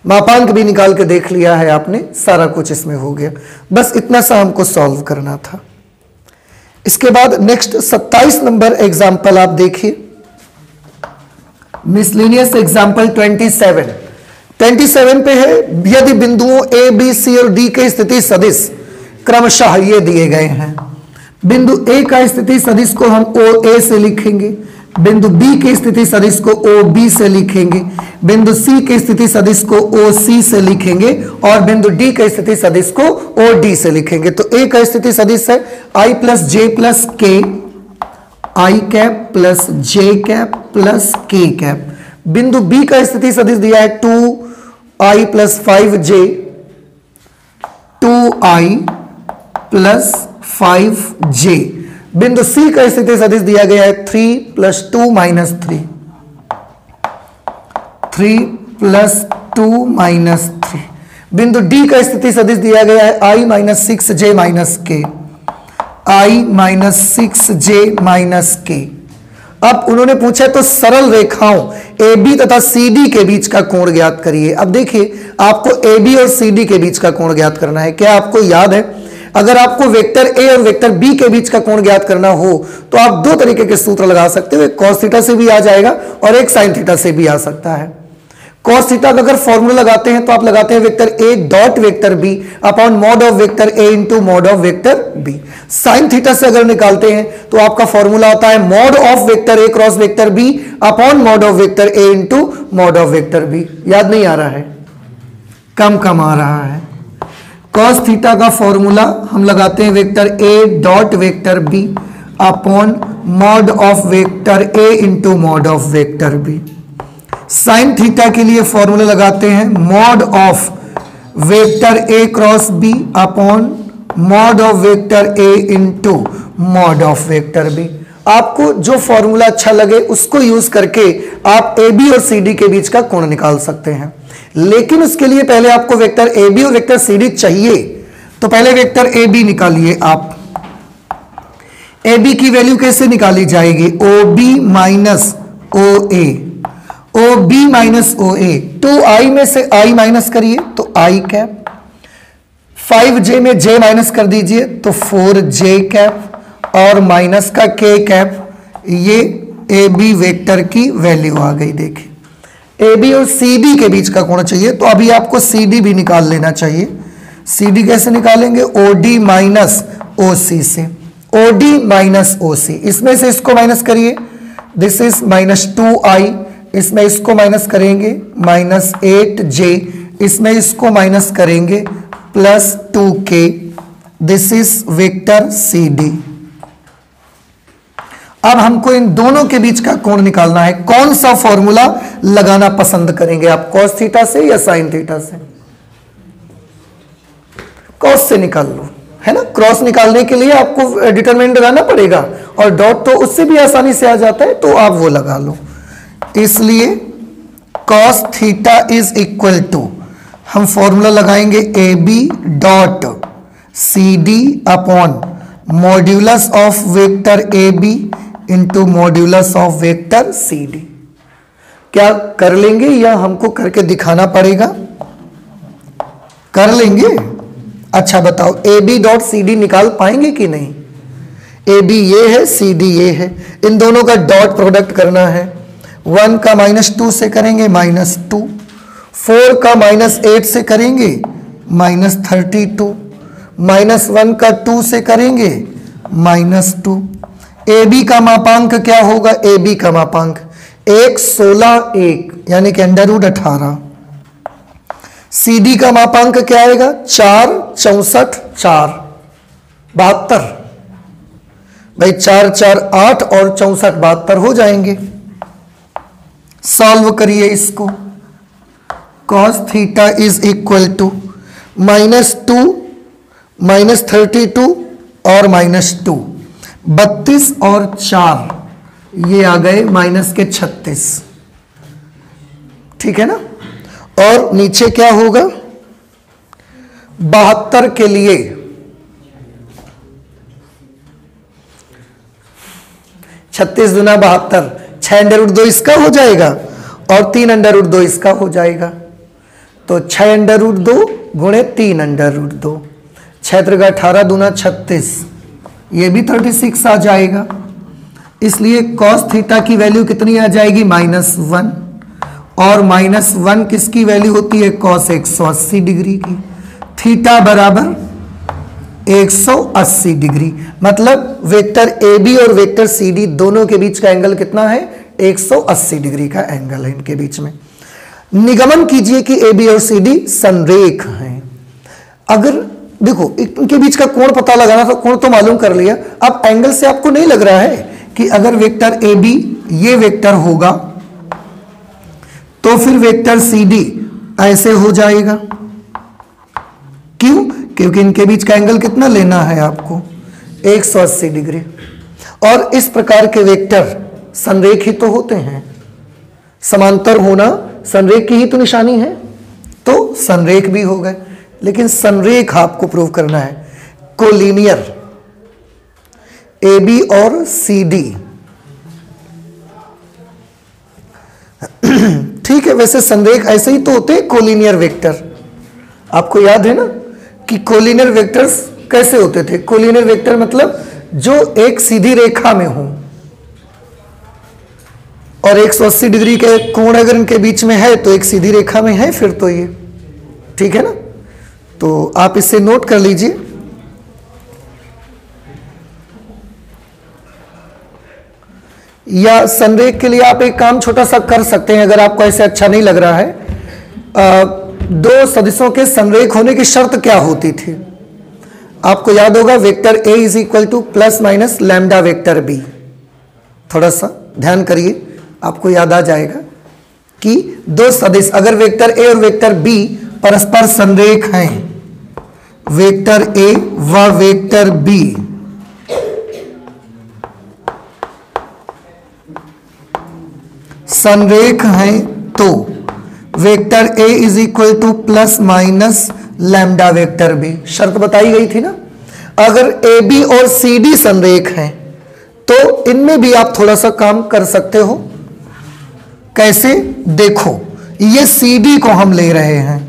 Speaker 1: मापांक भी निकाल के देख लिया है आपने, सारा कुछ इसमें हो गया। बस इतना सा हमको सॉल्व करना था। इसके बाद नेक्स्ट 27 नंबर एग्जाम्पल आप देखिए, मिसलेनियस एग्जाम्पल 27 पे है, यदि बिंदुओं ए बी सी और डी के स्थिति सदिश क्रमशः ये दिए गए हैं। बिंदु ए का स्थिति सदिश को हम ओ ए से लिखेंगे, बिंदु बी की स्थिति सदिश को ओ बी से लिखेंगे, बिंदु सी की स्थिति सदिश को ओ सी से लिखेंगे, और बिंदु डी की स्थिति सदिश को ओ डी से लिखेंगे। तो ए का स्थिति सदिश है आई प्लस जे प्लस के, आई cap plus J cap plus के कैप। बिंदु बी का स्थिति सदिश दिया है 2i plus 5j, 2i plus 5j। बिंदु सी का स्थिति सदिश दिया गया है 3 प्लस 2 माइनस 3, 3 प्लस 2 माइनस 3। बिंदु डी का स्थिति सदिश दिया गया है i माइनस 6j माइनस के, i माइनस 6j माइनस के। अब उन्होंने पूछा तो सरल रेखाओं AB तथा CD के बीच का कोण ज्ञात करिए। अब देखिए आपको AB और CD के बीच का कोण ज्ञात करना है। क्या आपको याद है, अगर आपको वेक्टर A और वेक्टर B के बीच का कोण ज्ञात करना हो तो आप 2 तरीके के सूत्र लगा सकते हो, एक cos थीटा से भी आ जाएगा और एक sin थीटा से भी आ सकता है। cos थीटा का अगर फॉर्मूला लगाते हैं तो आप लगाते हैं vector A dot vector B upon mod of vector A into mod of vector B। sin theta से अगर निकालते हैं तो आपका फॉर्मूला आता है mod of vector A cross vector B upon mod of vector A into mod of vector B। याद नहीं आ रहा है? कम आ रहा है। cos थीटा का फॉर्मूला हम लगाते हैं vector A dot vector B upon mod of vector A into mod of vector B। Sine theta के लिए फॉर्मूला लगाते हैं mod of vector A cross B upon mod of vector A into mod of vector B। आपको जो formula अच्छा लगे उसको use करके आप AB और CD के बीच का कोण निकाल सकते हैं, लेकिन उसके लिए पहले आपको वेक्टर AB और वेक्टर CD चाहिए। तो पहले वेक्टर AB निकालिए आप। ए बी की वैल्यू कैसे निकाली जाएगी? ओ बी माइनस ओ ए, ओ बी माइनस ओ ए। 2i में से i माइनस करिए तो i कैप, 5j में j माइनस कर दीजिए तो 4j कैप और माइनस का k कैप। ये ए बी वेक्टर की वैल्यू आ गई। देखिए ए बी और सी डी के बीच का कोण चाहिए तो अभी आपको सी डी भी निकाल लेना चाहिए। सी डी कैसे निकालेंगे? ओ डी माइनस ओ सी से, ओ डी माइनस ओ सी, इसमें से इसको माइनस करिए, दिस इज माइनस 2i, इसमें इसको माइनस करेंगे माइनस 8j, इसमें इसको माइनस करेंगे plus 2k, this is vector C D. अब हमको इन दोनों के बीच का कोण निकालना है। कौन सा फॉर्मूला लगाना पसंद करेंगे आप, कॉस थीटा से या साइन थीटा से? कॉस से निकाल लो, है ना। क्रॉस निकालने के लिए आपको डिटरमिनेंट लगाना पड़ेगा और डॉट तो उससे भी आसानी से आ जाता है, तो आप वो लगा लो। इसलिए cos theta is equal to, हम फॉर्मूला लगाएंगे A B dot C D upon modulus of vector A B into modulus of vector C D. क्या कर लेंगे या हमको करके दिखाना पड़ेगा? कर लेंगे। अच्छा बताओ, A B dot C D निकाल पाएंगे कि नहीं? ए बी ये है, सी डी ये है, इन दोनों का डॉट प्रोडक्ट करना है। 1 का -2 से करेंगे -2, 4 का -8 से करेंगे -32, -1 का 2 से करेंगे -2। ए बी का मापांक क्या होगा? ए बी का मापांक 1 16 1 यानी कि √18। सी डी का मापांक क्या आएगा? 4 64 4 72। भाई 4 4 8 और 64 72 हो जाएंगे। सॉल्व करिए इसको। cos theta is equal to -2 -32 और -2, 32 और 4 ये आ गए -36, ठीक है ना। और नीचे क्या होगा? 72 के लिए 36 दूना 72, 6√2 इसका हो जाएगा और 3√2 इसका हो जाएगा। तो 6√2 गुणे 3√2, 6 18 दूना 36, ये भी 36 आ जाएगा। इसलिए cos थीटा की वैल्यू कितनी आ जाएगी? -1, और -1 किसकी वैल्यू होती है? cos 180 डिग्री की। थीटा बराबर 180 डिग्री, मतलब वेक्टर ए बी और वेक्टर सी डी दोनों के बीच का एंगल कितना है? 180 डिग्री का एंगल है इनके बीच में। निगमन कीजिए कि ए बी और सी डी संरेख हैं। अगर देखो इनके बीच का कोण पता लगाना था, कोण तो मालूम कर लिया, अब एंगल से आपको नहीं लग रहा है कि अगर वेक्टर ए बी ये वेक्टर होगा तो फिर वेक्टर सी डी ऐसे हो जाएगा। क्यों? क्योंकि इनके बीच का एंगल कितना लेना है आपको? 180 डिग्री। और इस प्रकार के वेक्टर संरेख ही तो होते हैं। समांतर होना संरेख की ही तो निशानी है, तो संरेख भी हो गए। लेकिन संरेख आपको प्रूव करना है, कोलिनियर ए बी और सी डी। ठीक है, वैसे संरेख ऐसे ही तो होते हैं कोलिनियर वेक्टर। आपको याद है ना कि कोलिनियर वेक्टर्स कैसे होते थे? कोलिनियर वेक्टर मतलब जो एक सीधी रेखा में हो और 180 डिग्री के कोण अगर इनके बीच में है तो एक सीधी रेखा में है, फिर तो ये ठीक है ना। तो आप इसे नोट कर लीजिए। या संरेख के लिए आप एक काम छोटा सा कर सकते हैं, अगर आपको ऐसे अच्छा नहीं लग रहा है। दो सदिशों के संरेख होने की शर्त क्या होती थी? आपको याद होगा, vector A is equal to plus minus lambda vector B. थोड़ा सा ध्यान करिए, आपको याद आ जाएगा कि दो सदिश अगर वेक्टर ए और वेक्टर बी परस्पर संरेख हैं, वेक्टर ए व वेक्टर बी संरेख हैं, तो vector A is equal to plus minus lambda vector B. शर्त बताई गई थी ना। अगर ए बी और सी डी संरेख हैं तो इनमें भी आप थोड़ा सा काम कर सकते हो। कैसे? देखो, ये CD को हम ले रहे हैं,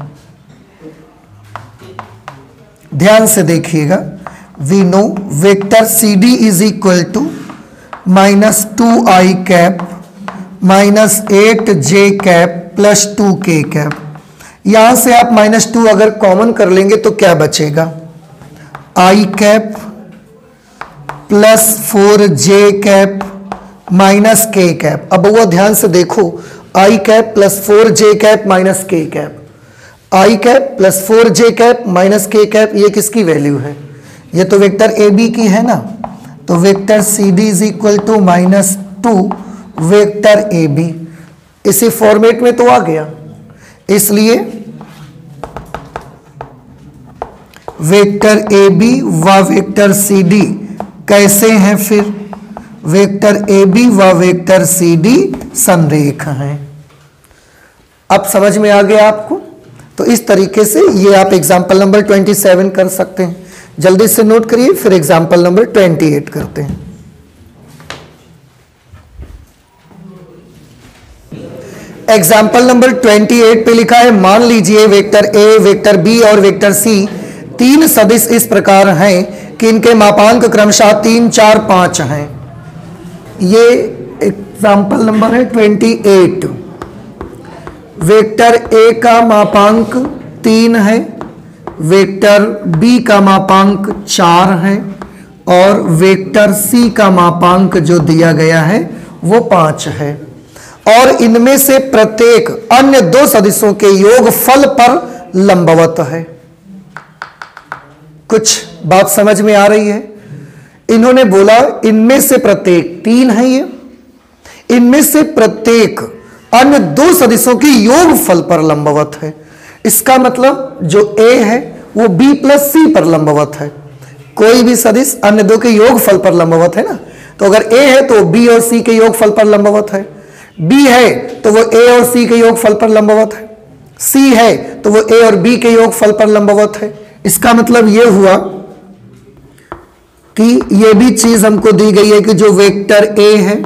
Speaker 1: ध्यान से देखिएगा। We know vector CD is equal to -2i cap -8j cap plus 2k cap. यहां से आप -2 अगर कॉमन कर लेंगे तो क्या बचेगा? i cap plus 4j cap minus k cap. अब वो ध्यान से देखो, i cap plus 4j cap minus k cap, i cap plus 4j cap minus k cap, ये किसकी वैल्यू है? ये तो वेक्टर AB की है ना। तो vector CD is equal to -2 vector AB। इसी फॉर्मेट में तो आ गया, इसलिए वेक्टर AB व वेक्टर CD कैसे हैं? फिर वेक्टर AB व वेक्टर CD संरेख हैं। अब समझ में आ गया आपको? तो इस तरीके से ये आप एग्जाम्पल नंबर 27 कर सकते हैं। जल्दी से नोट करिए, फिर एग्जाम्पल नंबर 28 करते हैं। एग्जाम्पल नंबर 28 पे लिखा है, मान लीजिए वेक्टर A, वेक्टर B और वेक्टर C तीन सदिश इस प्रकार हैं कि इनके मापांक क्रमशः 3, 4, 5 हैं। ये एग्जाम्पल नंबर है 28। वेक्टर A का मापांक 3 है, वेक्टर B का मापांक 4 है और वेक्टर C का मापांक जो दिया गया है वो 5 है। और इनमें से प्रत्येक अन्य दो सदिशों के योगफल पर लंबवत है। कुछ बात समझ में आ रही है? इन्होंने बोला इनमें से प्रत्येक, 3 है ये, इनमें से प्रत्येक अन्य दो सदिशों के योगफल पर लंबवत है। इसका मतलब जो A है वो B प्लस C पर लंबवत है। कोई भी सदिश अन्य दो के योगफल पर लंबवत है ना। तो अगर A है तो B और C के योगफल पर लंबवत है, B है तो वो A और C के योगफल पर लंबवत है, C है तो वो A और B के योगफल पर लंबवत है। इसका मतलब ये हुआ कि ये भी चीज हमको दी गई है कि जो वेक्टर A है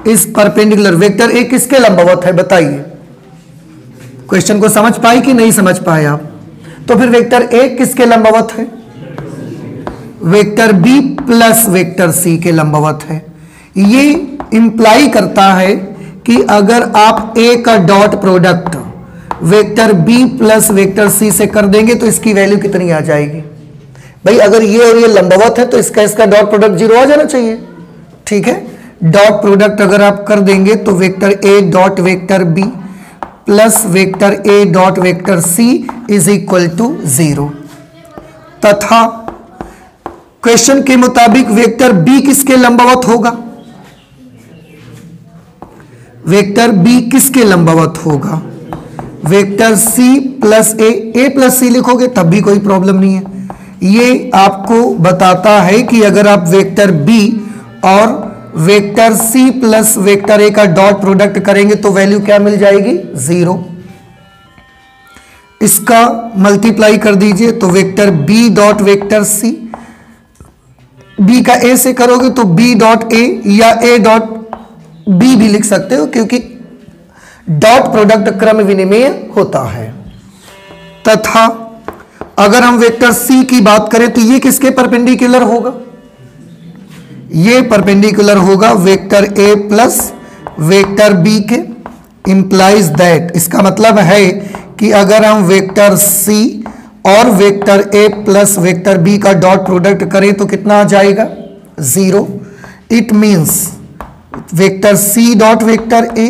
Speaker 1: इस परपेंडिकुलर, वेक्टर A किसके लंबवत है बताइए? क्वेश्चन को समझ पाए कि नहीं समझ पाए आप? तो फिर वेक्टर A किसके लंबवत है? Vector B plus vector C के लंबवत है। ये इंप्लाई करता है कि अगर आप A का dot product vector B plus vector C से कर देंगे तो इसकी वैल्यू कितनी आ जाएगी? भाई अगर ये और ये लंबवत है तो इसका डॉट प्रोडक्ट 0 आ जाना चाहिए। ठीक है, डॉट प्रोडक्ट अगर आप कर देंगे तो vector A dot vector B plus vector A dot vector C is equal to 0। तथा क्वेश्चन के मुताबिक वेक्टर B किसके लंबवत होगा? वेक्टर B किसके लंबवत होगा? Vector C plus A plus C लिखोगे तब भी कोई प्रॉब्लम नहीं है। ये आपको बताता है कि अगर आप वेक्टर B और vector C plus vector A का डॉट प्रोडक्ट करेंगे तो वैल्यू क्या मिल जाएगी? 0। इसका मल्टीप्लाई कर दीजिए तो vector B dot vector C, B का A से करोगे तो B डॉट A या A डॉट B भी लिख सकते हो क्योंकि डॉट प्रोडक्ट क्रम विनिमेय होता है। तथा अगर हम वेक्टर C की बात करें तो ये किसके परपेंडिकुलर होगा? ये परपेंडिकुलर होगा vector A plus vector B के। इंप्लाइज दैट, इसका मतलब है कि अगर हम वेक्टर C और vector A plus vector B का डॉट प्रोडक्ट करें तो कितना आ जाएगा? 0। It means vector C dot vector A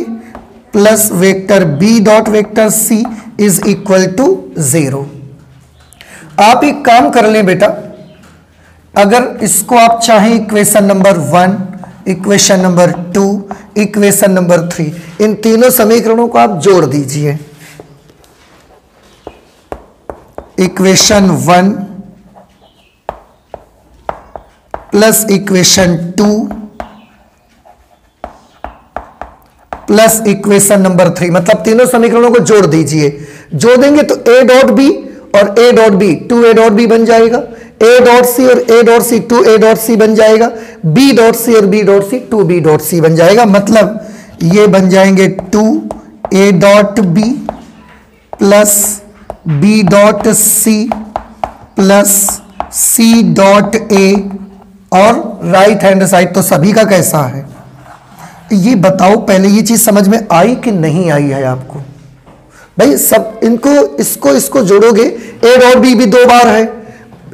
Speaker 1: plus vector B dot vector C is equal to 0। आप एक काम कर लें बेटा, अगर इसको आप चाहें equation number 1, equation number 2, equation number 3, इन तीनों समीकरणों को आप जोड़ दीजिए। Equation 1 plus equation 2 plus equation number 3, मतलब तीनों समीकरणों को जोड़ दीजिए। जोड़ देंगे तो A डॉट B और A dot B 2A dot B बन जाएगा। ए डॉट सी और ए डॉट सी 2a.c बन जाएगा, बी डॉट सी और बी डॉट सी 2b.c बन जाएगा। मतलब ये बन जाएंगे 2a.b plus b.c plus c.a और राइट हैंड साइड तो सभी का कैसा है। ये बताओ पहले ये चीज समझ में आई कि नहीं आई है आपको? भाई सब इनको इसको जोड़ोगे, ए डॉट बी भी 2 बार है,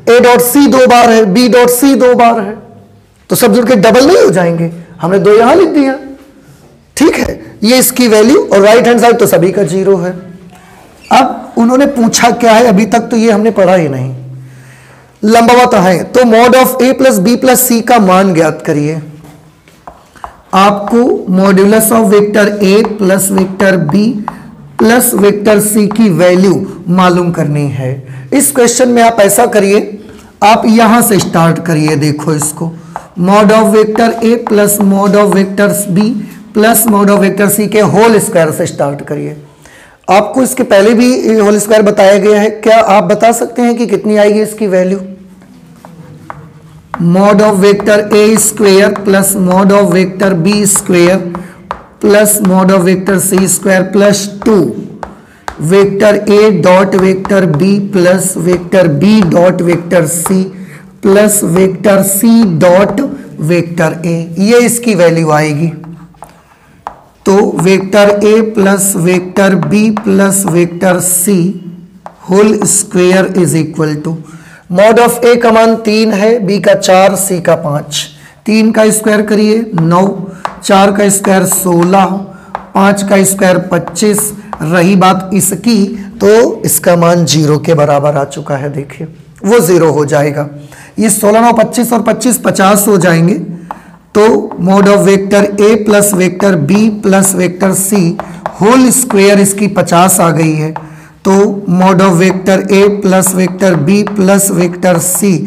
Speaker 1: ए डॉट सी 2 बार है, बी डॉट सी 2 बार है, तो सब जुड़ के डबल नहीं हो जाएंगे? हमने 2 यहां लिख दिया, ठीक है। ये इसकी वैल्यू और राइट हैंड साइड तो सभी का 0 है। अब उन्होंने पूछा क्या है, अभी तक तो ये हमने पढ़ा ही नहीं, लंबवत है। तो mod of A plus B plus C का मान ज्ञात करिए। आपको modulus of vector A plus vector B plus vector C की वैल्यू मालूम करनी है। इस क्वेश्चन में आप ऐसा करिए, आप यहां से स्टार्ट करिए। देखो इसको, mod of vector A plus mod of vector B plus mod of vector C के होल स्क्वायर से स्टार्ट करिए। आपको इसके पहले भी होल स्क्वायर बताया गया है, क्या आप बता सकते हैं कि कितनी आएगी इसकी value? Mod of vector A square plus mod of vector B square plus mod of vector C square plus 2 vector A dot vector B plus vector B dot vector C plus vector C dot vector A, ये इसकी value आएगी। तो vector A plus vector B plus vector C whole square is equal to, mod of A का मान 3 है, B का 4, सी का 5, 3 का स्क्वायर करिए 9, 4 का स्क्वायर 16, 5 का स्क्वायर 25। रही बात इसकी तो इसका मान 0 के बराबर आ चुका है, देखिए वो 0 हो जाएगा। ये 16 9 25 और 25 50 हो जाएंगे। तो mod of vector A plus vector B plus vector C whole square इसकी 50 आ गई है। तो mod of vector A plus vector B plus vector C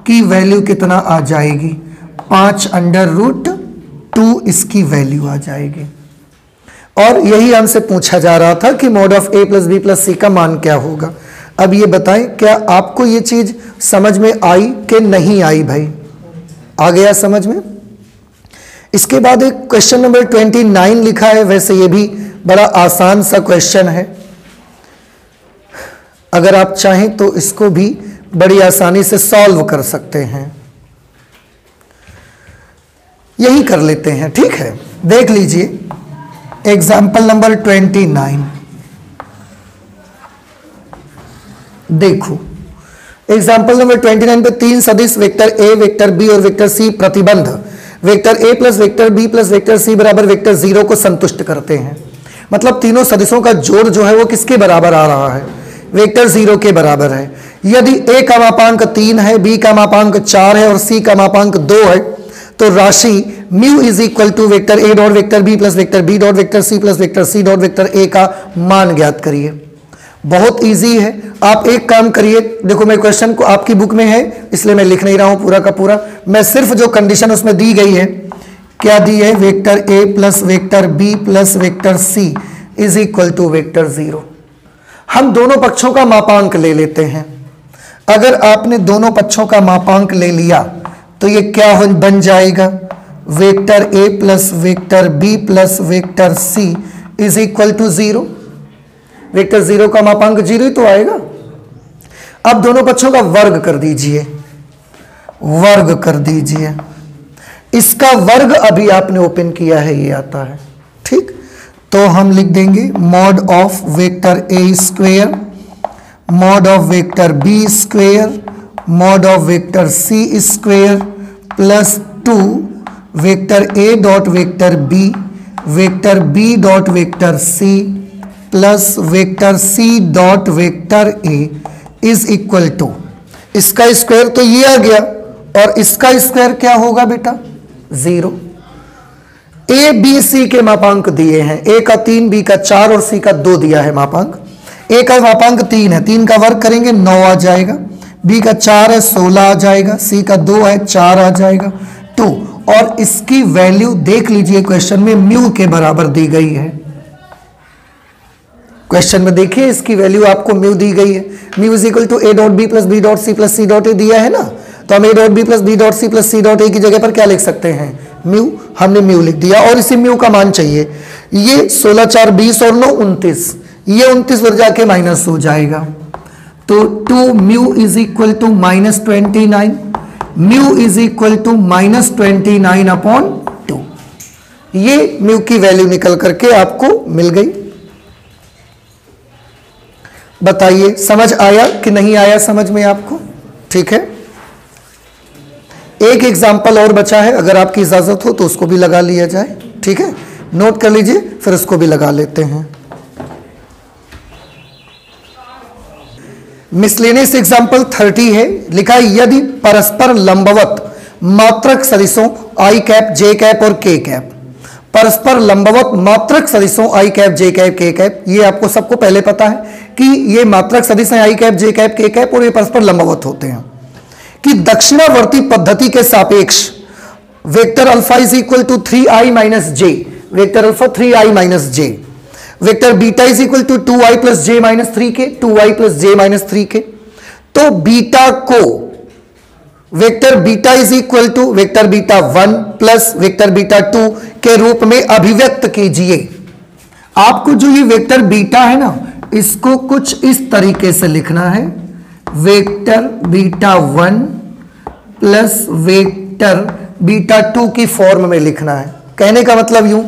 Speaker 1: की वैल्यू कितना आ जाएगी? 5√2 इसकी वैल्यू आ जाएगी। और यही हमसे पूछा जा रहा था कि mod of A plus B plus C का मान क्या होगा। अब ये बताएं, क्या आपको ये चीज समझ में आई कि नहीं आई? भाई आ गया समझ में? इसके बाद एक क्वेश्चन नंबर 29 लिखा है। वैसे ये भी बड़ा आसान सा क्वेश्चन है, अगर आप चाहें तो इसको भी बड़ी आसानी से सॉल्व कर सकते हैं। यही कर लेते हैं, ठीक है। देख लीजिए एग्जाम्पल नंबर 29। देखो एग्जाम्पल नंबर 29 पे 3 सदिश वेक्टर ए, वेक्टर बी और वेक्टर सी प्रतिबंध vector A plus vector B plus vector C बराबर वेक्टर 0 को संतुष्ट करते हैं। मतलब तीनों सदिशों का जोड़ जो है वो किसके बराबर आ रहा है? वेक्टर 0 के बराबर है। यदि ए का मापांक 3 है, बी का मापांक 4 है और सी का मापांक 2 है, तो राशि mu is equal to vector A dot vector B plus vector B dot vector C plus vector C dot vector A का मान ज्ञात करिए। बहुत इजी है। आप एक काम करिए, देखो मैं क्वेश्चन को आपकी बुक में है इसलिए मैं लिख नहीं रहा हूं पूरा का पूरा, मैं सिर्फ जो कंडीशन उसमें दी गई है, क्या दी है? Vector A plus vector B plus vector C is equal to vector 0। हम दोनों पक्षों का मापांक ले लेते हैं। अगर आपने दोनों पक्षों का मापांक ले लिया तो ये क्या बन जाएगा? Vector A plus vector B plus vector C is equal to 0। Vector 0 का मापांक 0 ही तो आएगा। अब दोनों पक्षों का वर्ग कर दीजिए, वर्ग कर दीजिए। इसका वर्ग अभी आपने ओपन किया है, ये आता है, ठीक। तो हम लिख देंगे mod of vector A square mod of vector B square mod of vector C square plus 2 vector A dot vector B dot vector C plus vector C dot vector A is equal to, इसका square तो ये आ गया और इसका square क्या होगा बेटा? 0। A B C के मापांक दिए हैं, ए का 3, बी का 4 और सी का 2 दिया है मापांक। ए का मापांक 3 है, 3 का वर्ग करेंगे 9 आ जाएगा, बी का 4 है 16 आ जाएगा, सी का 2 है 4 आ जाएगा 2। और इसकी वैल्यू देख लीजिए क्वेश्चन में म्यू के बराबर दी गई है। क्वेश्चन में देखिए इसकी वैल्यू आपको म्यू दी गई है। Mu is equal to A dot B plus B dot C plus C dot A दिया है ना, तो हम a dot B plus B dot C plus C dot A की जगह पर क्या लिख सकते हैं, म्यू। हमने म्यू लिख दिया और इसी म्यू का मान चाहिए। ये 16 4 20 और 9 29, ये 29 पर जाके माइनस हो जाएगा। तो 2 mu is equal to -29, mu is equal to -29/2। ये म्यू की वैल्यू निकल करके आपको मिल गई। बताइए समझ आया कि नहीं आया समझ में आपको? ठीक है, एक एग्जाम्पल और बचा है, अगर आपकी इजाजत हो तो उसको भी लगा लिया जाए। ठीक है, नोट कर लीजिए, फिर उसको भी लगा लेते हैं। मिसलेनियस एग्जाम्पल 30 है, लिखा है यदि परस्पर लंबवत मात्रक सदिशों आई कैप जे कैप और के कैप, परस्पर लंबवत मात्रक सदिशों आई कैप जे कैप के कैप, ये आपको सबको पहले पता है कि ये मात्रक सदिश हैं आई कैप जे कैप के कैप और ये परस्पर लंबवत होते हैं, कि दक्षिणावर्ती पद्धति के सापेक्ष vector alpha is equal to 3i minus J, vector alpha 3i minus J, vector beta is equal to 2i plus J minus 3 K, 2i plus J minus 3 के। तो बीटा को vector beta is equal to vector beta 1 plus vector beta 2 के रूप में अभिव्यक्त कीजिए। आपको जो ये वेक्टर बीटा है ना, इसको कुछ इस तरीके से लिखना है, vector beta 1 plus vector beta 2 की फॉर्म में लिखना है। कहने का मतलब यूं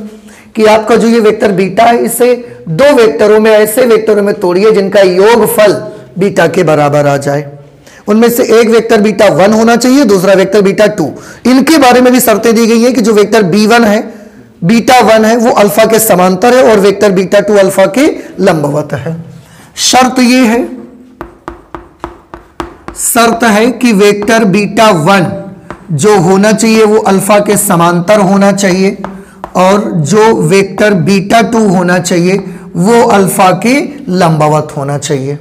Speaker 1: कि आपका जो ये वेक्टर बीटा है, इसे दो वेक्टरों में, ऐसे वेक्टरों में तोड़िए जिनका योगफल बीटा के बराबर आ जाए। उनमें से एक वेक्टर बीटा 1 होना चाहिए, दूसरा वेक्टर बीटा 2। इनके बारे में भी शर्तें दी गई हैं कि जो वेक्टर b1 है, बीटा 1 है, वो अल्फा के समांतर है और वेक्टर बीटा 2 अल्फा के लंबवत है। शर्त ये है, शर्त है कि वेक्टर बीटा 1 जो होना चाहिए वो अल्फा के समांतर होना चाहिए और जो वेक्टर बीटा 2 होना चाहिए वो अल्फा के लंबवत होना चाहिए।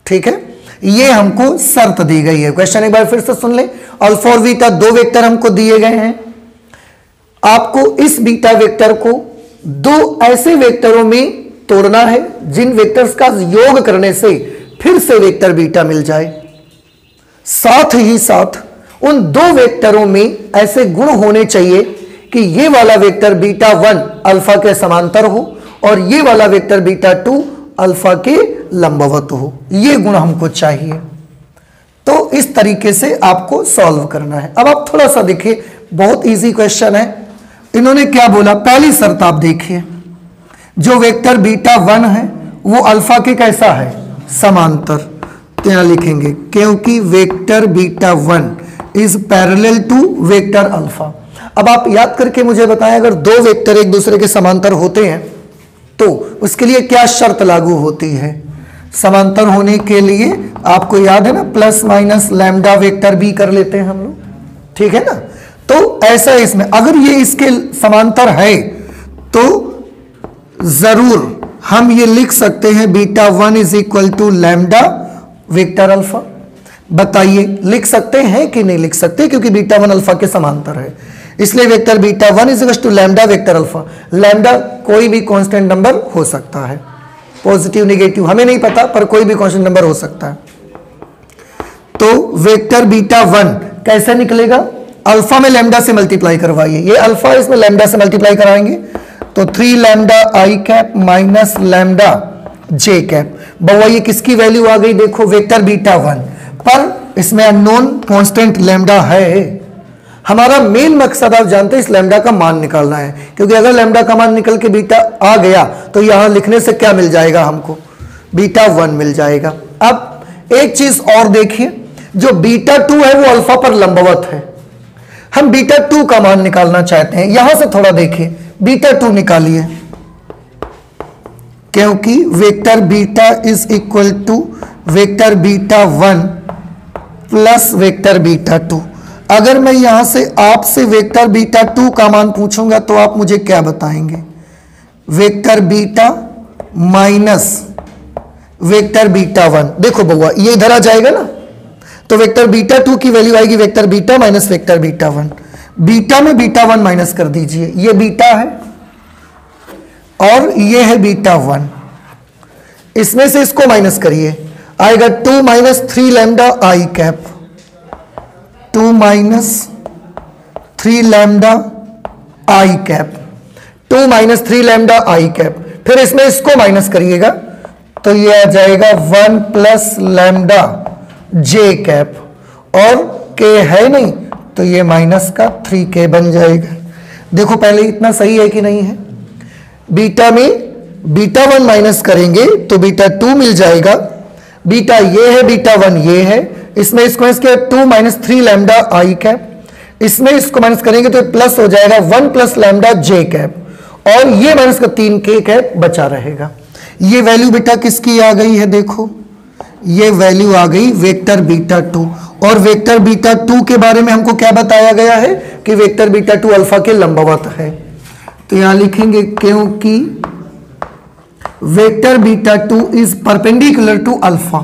Speaker 1: ठीक है, ये हमको शर्त दी गई है। क्वेश्चन एक बार फिर से सुन ले। अल्फा और बीटा दो वेक्टर हमको दिए गए हैं, आपको इस बीटा वेक्टर को दो ऐसे वेक्टरों में तोड़ना है जिन वेक्टर्स का योग करने से फिर से वेक्टर बीटा मिल जाए। साथ ही साथ उन दो वेक्टरों में ऐसे गुण होने चाहिए कि ये वाला वेक्टर बीटा 1 अल्फा के समांतर हो और ये वाला वेक्टर बीटा 2 अल्फा के लंबवत हो। ये गुण हमको चाहिए। तो इस तरीके से आपको सॉल्व करना है। अब आप थोड़ा सा देखिए, बहुत इजी क्वेश्चन है। इन्होंने क्या बोला, पहली शर्त आप देखिए, जो वेक्टर बीटा 1 है वो अल्फा के कैसा है, समांतर। तो यहां लिखेंगे क्योंकि vector beta 1 is parallel to vector alpha. अब आप याद करके मुझे बताएं, अगर दो वेक्टर एक दूसरे के समांतर होते हैं तो उसके लिए क्या शर्त लागू होती है? समांतर होने के लिए आपको याद है ना, plus minus lambda vector B कर लेते हैं हम लोग। ठीक है ना, तो ऐसा है इसमें, अगर ये इसके समांतर है तो जरूर हम ये लिख सकते हैं beta 1 is equal to lambda vector alpha. बताइए लिख सकते हैं कि नहीं लिख सकते? क्योंकि बीटा 1 अल्फा के समांतर है, इसलिए vector beta 1 is equal to lambda vector alpha. Lambda कोई भी कांस्टेंट नंबर हो सकता है, पॉजिटिव नेगेटिव हमें नहीं पता, पर कोई भी कांस्टेंट नंबर हो सकता है। तो वेक्टर बीटा 1 कैसे निकलेगा? अल्फा में लैम्डा से मल्टीप्लाई करवाइए, ये अल्फा इसमें लैम्डा से मल्टीप्लाई कराएंगे तो 3 lambda I cap minus lambda J cap. बउआ ये किसकी वैल्यू आ गई? देखो वेक्टर बीटा 1, पर इसमें अननोन कांस्टेंट लैम्डा है। हमारा मेन मकसद आप जानते हैं इस लैम्डा का मान निकालना है, क्योंकि अगर लैम्डा का मान निकल के बीटा आ गया तो यहां लिखने से क्या मिल जाएगा हमको? बीटा 1 मिल जाएगा। अब एक चीज और देखिए, जो बीटा 2 है वो अल्फा पर लंबवत है। हम बीटा 2 का मान निकालना चाहते हैं, यहां से थोड़ा देखिए, बीटा 2 निकालिए, क्योंकि vector beta is equal to vector beta 1 plus vector beta 2। अगर मैं यहां से आपसे वेक्टर बीटा 2 का मान पूछूंगा तो आप मुझे क्या बताएंगे? Vector beta minus vector beta 1। देखो बउआ ये इधर आ जाएगा ना, तो वेक्टर बीटा 2 की वैल्यू आएगी vector beta minus vector beta 1। Beta में बीटा 1 माइनस कर दीजिए, ये बीटा है और ये है बीटा 1, इसमें से इसको माइनस करिए, आएगा 2 minus 3 lambda I cap 2 minus 3 lambda I cap, 2 minus 3 lambda I cap. फिर इसमें इसको माइनस करिएगा तो ये आ जाएगा 1 प्लस लैम्डा जे कैप, और के है नहीं तो ये माइनस का 3k बन जाएगा। देखो पहले इतना सही है कि नहीं है। बीटा में बीटा 1 माइनस करेंगे तो बीटा 2 मिल जाएगा, बीटा ये है, बीटा 1 ये है, इसमें इसको माइनस किया 2 माइनस 3 लैम्डा आई कैप, इसमें इसको माइनस करेंगे तो प्लस हो जाएगा 1 प्लस लैम्डा जे कैप, और ये माइनस का 3k कैप बचा रहेगा। ये वैल्यू बेटा किसकी आ गई है, देखो ये वैल्यू आ गई वेक्टर बीटा 2। और वेक्टर बीटा 2 के बारे में हमको क्या बताया गया है कि वेक्टर बीटा 2 अल्फा के लंबवत है। तो यहां लिखेंगे क्योंकि vector beta 2 is perpendicular to alpha.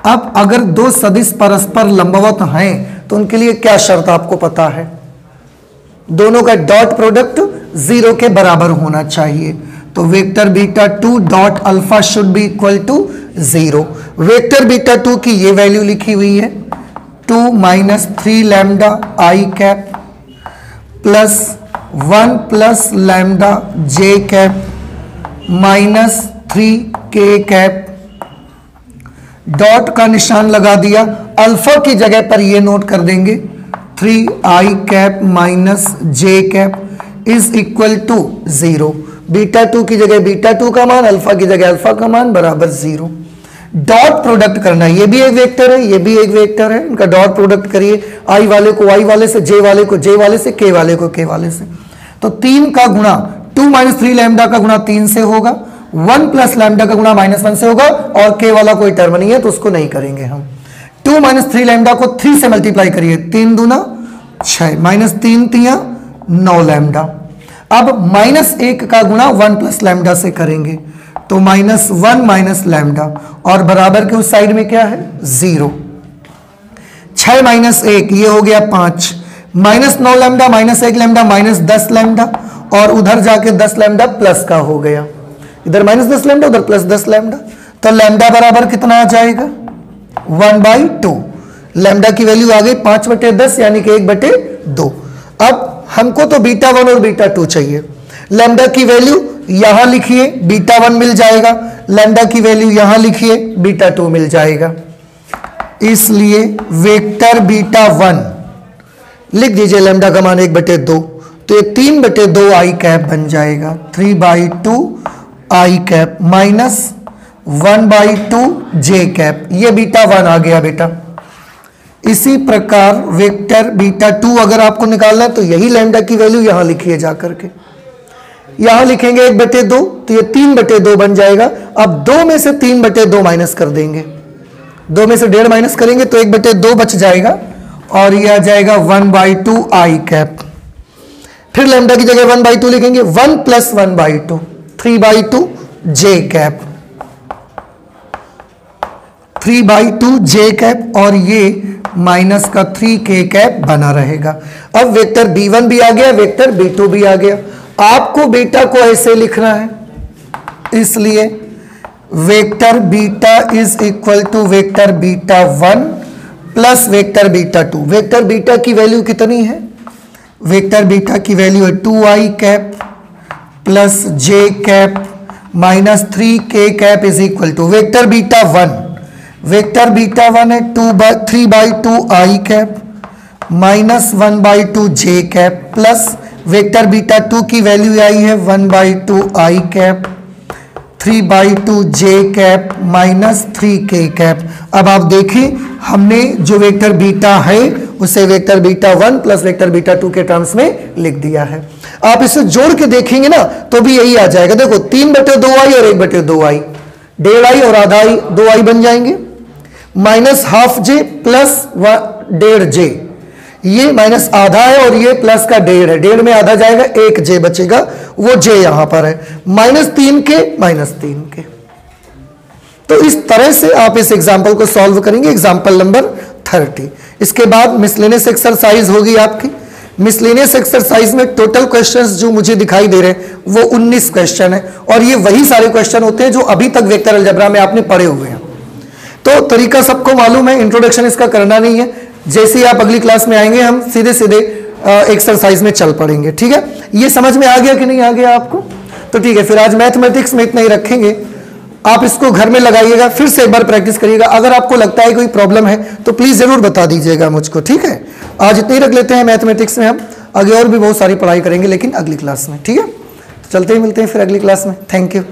Speaker 1: अब अगर दो सदिश परस्पर लंबवत हैं तो उनके लिए क्या शर्त आपको पता है, दोनों का डॉट प्रोडक्ट 0 के बराबर होना चाहिए। तो vector beta 2 dot alpha should be equal to 0। Vector beta 2 की ये वैल्यू लिखी हुई है 2 minus 3 lambda I cap plus 1 plus lambda J cap minus 3k cap. Dot का निशान लगा दिया, अल्फा की जगह पर ये नोट कर देंगे 3i cap minus J cap is equal to 0। Beta 2 की जगह बीटा 2 का मान, अल्फा की जगह अल्फा का मान बराबर 0। डॉट प्रोडक्ट करना, ये भी एक वेक्टर है, ये भी एक वेक्टर है, इनका डॉट प्रोडक्ट करिए, आई वाले को आई वाले से, जे वाले को जे वाले से, के वाले को के वाले से। तो 3 का गुणा 2 माइनस 3 लैम्डा का गुणा 3 से होगा, 1 प्लस लैम्डा का गुणा -1 से होगा, और के वाला कोई टर्म नहीं है तो उसको नहीं करेंगे हम। 2 माइनस 3 लैम्डा को 3 से मल्टीप्लाई करिए, 3 दूना 6 माइनस 3 तिया 9 लैम्डा। अब -1 का गुणा 1 प्लस लैम्डा से करेंगे तो -1 माइनस लैम्डा, और बराबर के उस साइड में क्या है 0। 6 माइनस 1 ये हो गया 5, minus 9 lambda minus 1 lambda minus 10 lambda, और उधर जाके 10 लैम्डा प्लस का हो गया, इधर -10 लैम्डा उधर +10 लैम्डा। तो लैम्डा बराबर कितना आ जाएगा 1/2। लैम्डा की वैल्यू आ गई 5/10 यानी कि 1/2। अब हमको तो बीटा 1 और बीटा 2 चाहिए। लैम्डा की वैल्यू यहां लिखिए, बीटा 1 मिल जाएगा, लैम्डा की वैल्यू यहां लिखिए, बीटा 2 मिल जाएगा। इसलिए वेक्टर बीटा 1 लिख दीजिए, लैम्डा का मान 1/2, तो ये 3/2 आई कैप बन जाएगा, 3/2 I cap minus 1/2 J cap, ये बीटा 1 आ गया बेटा। इसी प्रकार वेक्टर बीटा 2 अगर आपको निकालना है तो यही लैम्डा की वैल्यू यहां लिखिए जाकर के, यहां लिखेंगे 1/2 तो ये 3/2 बन जाएगा। अब 2 में से 3/2 माइनस कर देंगे, 2 में से 1.5 माइनस करेंगे तो 1/2 बच जाएगा, और ये आ जाएगा 1/2 आई कैप। फिर लैम्डा की जगह 1/2 लिखेंगे, 1 plus 1/2 3/2 J cap, 3/2 J cap, और ये माइनस का 3k कैप बना रहेगा। अब वेक्टर b1 भी आ गया, वेक्टर b2 भी आ गया। आपको बीटा को ऐसे लिखना है, इसलिए vector beta is equal to vector beta 1 plus vector beta 2। Vector beta की वैल्यू कितनी है, वेक्टर बीटा की वैल्यू है 2i cap plus J cap minus 3k cap is equal to vector beta 1। Vector beta 1 है 3/2 I cap minus 1/2 J cap plus vector beta 2 की value आई है 1/2 I cap 3/2 J cap minus 3k cap. अब आप देखें हमने जो vector beta है उसे vector beta 1 plus vector beta 2 के टर्म्स में लिख दिया है। आप इसे जोड़ के देखेंगे ना तो भी यही आ जाएगा। देखो 3/2i और 1/2i, 1.5i और आधा i 2i बन जाएंगे, माइनस हाफ जे प्लस 1.5 जे, ये माइनस आधा है और ये प्लस का 1.5 है, 1.5 में आधा जाएगा 1 जे बचेगा, वो जे यहां पर है, -3k। तो इस तरह से आप इस एग्जाम्पल को सॉल्व करेंगे, एग्जाम्पल नंबर 30। इसके बाद मिसलेनियस एक्सरसाइज होगी आपकी। मिसलेनियस एक्सरसाइज में टोटल क्वेश्चंस जो मुझे दिखाई दे रहे हैं वो 19 क्वेश्चन है, और ये वही सारे क्वेश्चन होते हैं जो अभी तक वेक्टर अलजेब्रा में आपने पढ़े हुए हैं। तो तरीका सबको मालूम है, इंट्रोडक्शन इसका करना नहीं है, जैसे ही आप अगली क्लास में आएंगे हम सीधे सीधे एक्सरसाइज में चल पड़ेंगे। ठीक है, ये समझ में आ गया कि नहीं आ गया आपको? तो ठीक है, फिर आज मैथमेटिक्स में इतना ही रखेंगे। आप इसको घर में लगाइएगा, फिर से एक बार प्रैक्टिस करिएगा। अगर आपको लगता है कोई प्रॉब्लम है तो प्लीज जरूर बता दीजिएगा मुझको। ठीक है, आज इतना ही रख लेते हैं मैथमेटिक्स में। हम आगे और भी बहुत सारी पढ़ाई करेंगे लेकिन अगली क्लास में। ठीक है, चलते ही मिलते हैं फिर अगली क्लास में। Thank you.